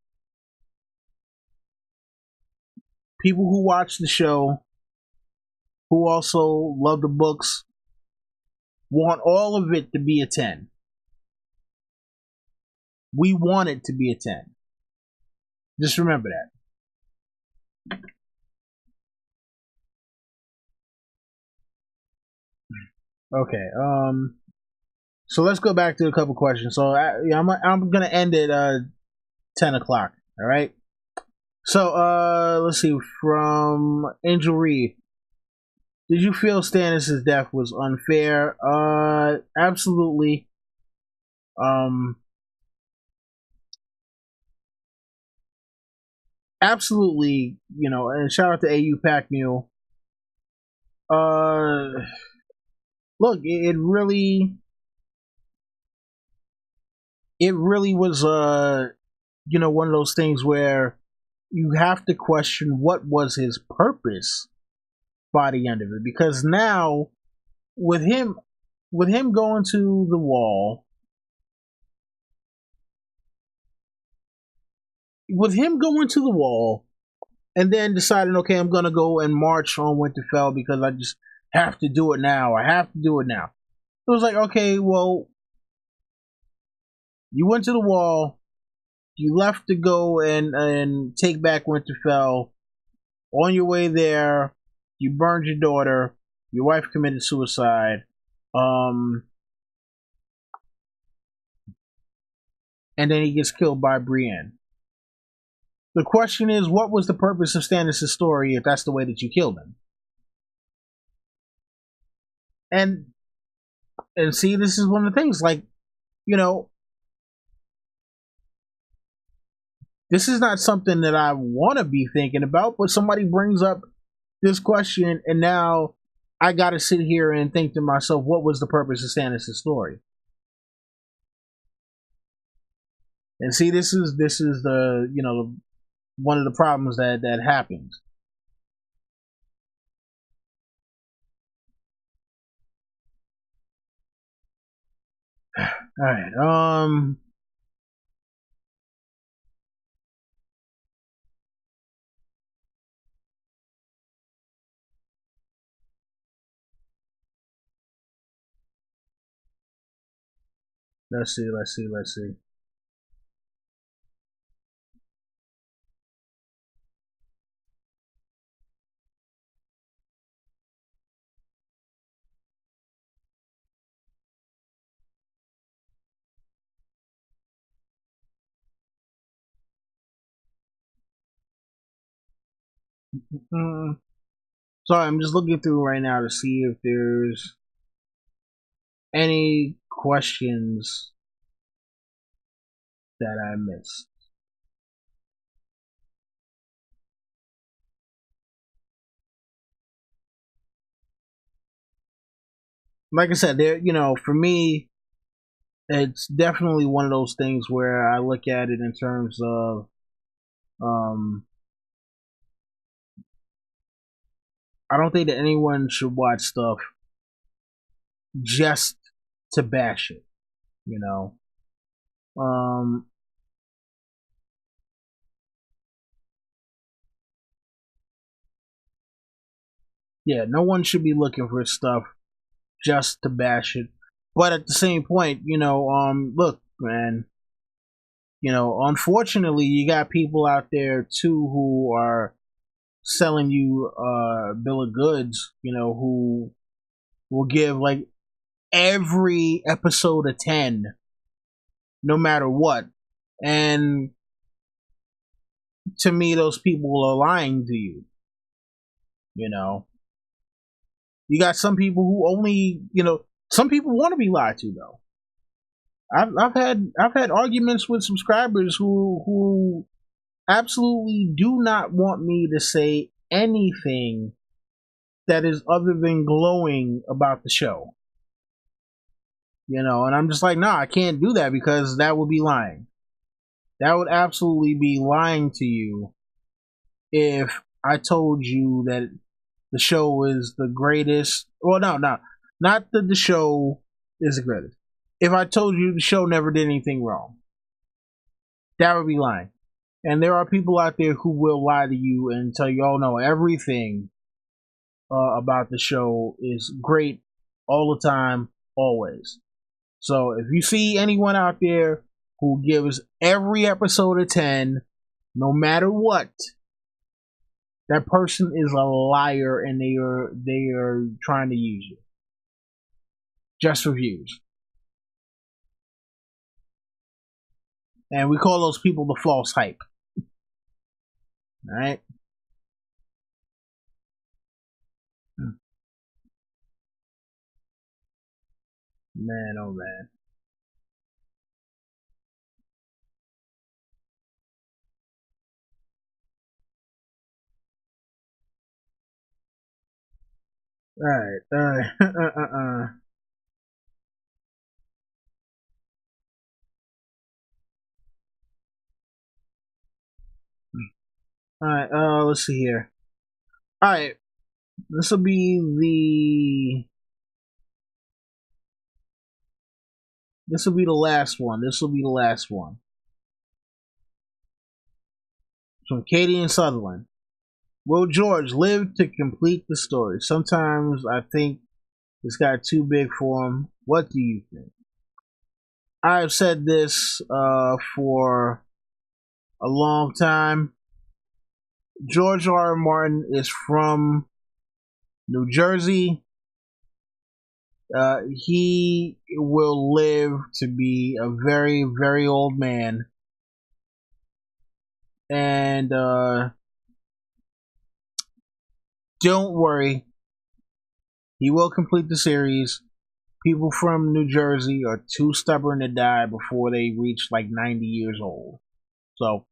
people who watch the show, who also love the books, want all of it to be a 10. We want it to be a 10. Just remember that. Okay. So let's go back to a couple questions. So I'm gonna end at 10 o'clock. All right. So let's see. From Angel Reed, did you feel Stannis' death was unfair? Absolutely. Absolutely. And shout out to AU Pack Mule. Look, it really was one of those things where you have to question what was his purpose by the end of it, because now with him going to the wall, and then deciding, okay, I'm gonna go and march on Winterfell because I just have to do it now. It was like, okay, well, you went to the wall, you left to go and take back Winterfell. On your way there, you burned your daughter, your wife committed suicide. and then he gets killed by Brienne. The question is, what was the purpose of Stannis' story if that's the way that you killed him? And see, this is one of the things, like, you know, this is not something that I want to be thinking about, but somebody brings up this question, and now I got to sit here and think to myself, what was the purpose of Stannis' story? And see, this is the, you know, one of the problems that happens. All right. Let's see. Sorry, I'm just looking through right now to see if there's any questions that I missed. Like I said, there, you know, for me, it's definitely one of those things where I look at it in terms of, um, I don't think that anyone should watch stuff just to bash it, you know. Um, yeah, no one should be looking for stuff just to bash it. But at the same point, you know, look, man, you know, unfortunately, you got people out there too who are selling you bill of goods, you know, who will give like every episode a 10 no matter what. And to me, those people are lying to you. You know, you got some people who only, you know, some people want to be lied to though. I've had arguments with subscribers who absolutely do not want me to say anything that is other than glowing about the show. You know, and I'm just like, nah, I can't do that because that would be lying. That would absolutely be lying to you if I told you that the show is the greatest. Well, no, not that the show is the greatest. If I told you the show never did anything wrong, that would be lying. And there are people out there who will lie to you and tell you, oh no, everything about the show is great all the time, always. So if you see anyone out there who gives every episode a 10, no matter what, that person is a liar and they are trying to use you. Just for views. And we call those people the false hype. Alright? Man, oh man. Alright. Alright, let's see here. Alright. This will be the last one. From Katie and Sutherland. Will George live to complete the story? Sometimes I think it's got too big for him. What do you think? I've said this for a long time. George R. R. Martin is from New Jersey. he will live to be a very, very old man, and don't worry, he will complete the series. People from New Jersey are too stubborn to die before they reach like 90 years old. So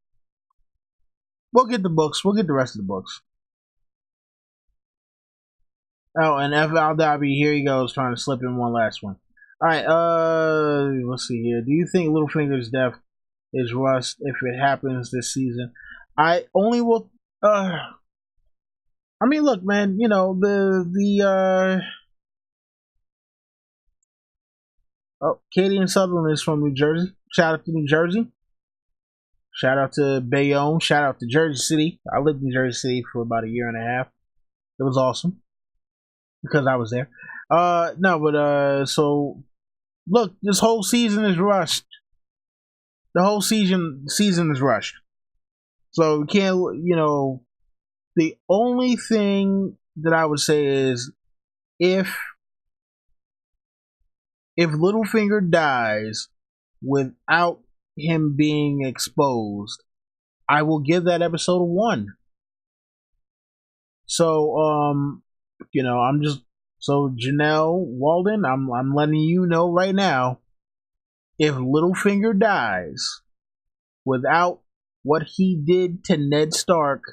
we'll get the books. We'll get the rest of the books. Oh, and F. Aldabi, here he goes, trying to slip in one last one. All right, let's see here. Do you think Littlefinger's death is rust if it happens this season? I only will. I mean, look, man. You know Oh, Katie and Sutherland is from New Jersey. Shout out to New Jersey. Shout out to Bayonne. Shout out to Jersey City. I lived in Jersey City for about a year and a half. It was awesome because I was there. No, but so look, this whole season is rushed. The whole season is rushed. So we can't, the only thing that I would say is if Littlefinger dies without him being exposed, I will give that episode a 1. So I'm just Janelle Walden, I'm letting you know right now, if Littlefinger dies without what he did to Ned Stark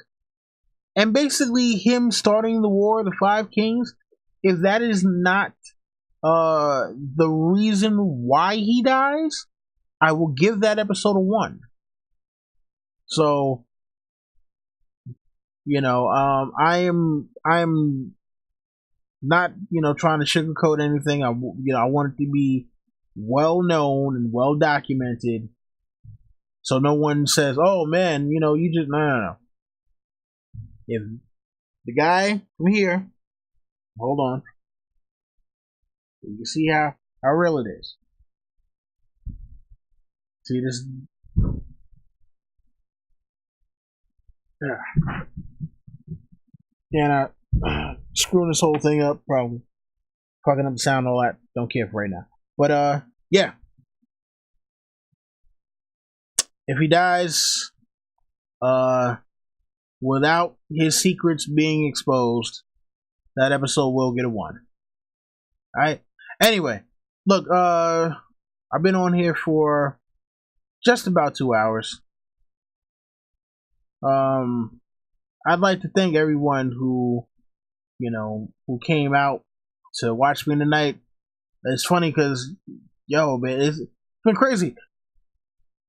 and basically him starting the War of the Five Kings, if that is not the reason why he dies, I will give that episode a 1. So, I am not, trying to sugarcoat anything. I want it to be well known and well documented, so no one says, "Oh man, you just no." If the guy from here, hold on, you can see how real it is. See this? Yeah, screwing this whole thing up, probably fucking up the sound, all that. Don't care for right now. But yeah, if he dies, without his secrets being exposed, that episode will get a 1. All right. Anyway, look, I've been on here for just about 2 hours. I'd like to thank everyone who came out to watch me tonight. It's funny because, man, it's been crazy.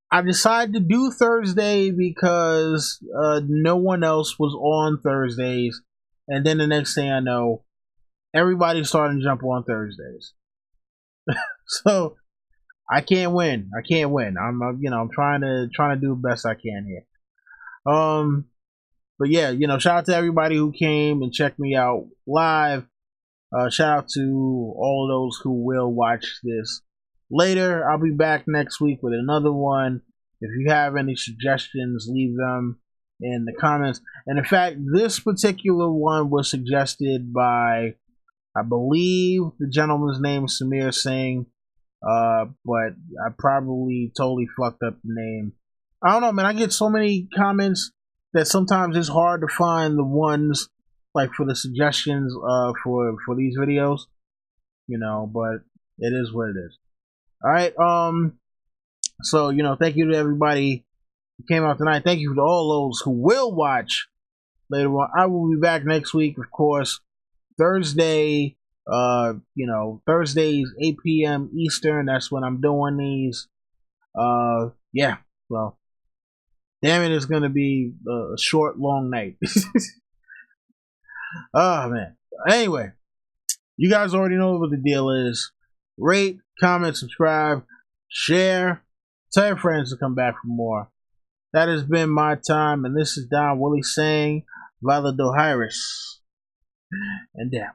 I decided to do Thursday because no one else was on Thursdays, and then the next thing I know, everybody's starting to jump on Thursdays. So I can't win. I'm trying to do the best I can here. But yeah, shout out to everybody who came and checked me out live. Shout out to all of those who will watch this later. I'll be back next week with another one. If you have any suggestions, leave them in the comments. And in fact, this particular one was suggested by, I believe the gentleman's name is Samir Singh, but I probably totally fucked up the name. I don't know, man. I get so many comments that sometimes it's hard to find the ones like for the suggestions for these videos, but it is what it is. All right, so thank you to everybody who came out tonight. Thank you to all those who will watch later on. I will be back next week, of course, Thursday. Thursdays 8 p.m. Eastern. That's when I'm doing these. Yeah. Well, damn it, it's gonna be a short, long night. Oh man. Anyway, you guys already know what the deal is. Rate, comment, subscribe, share, tell your friends to come back for more. That has been my time, and this is Don Willie saying Valado Iris and down.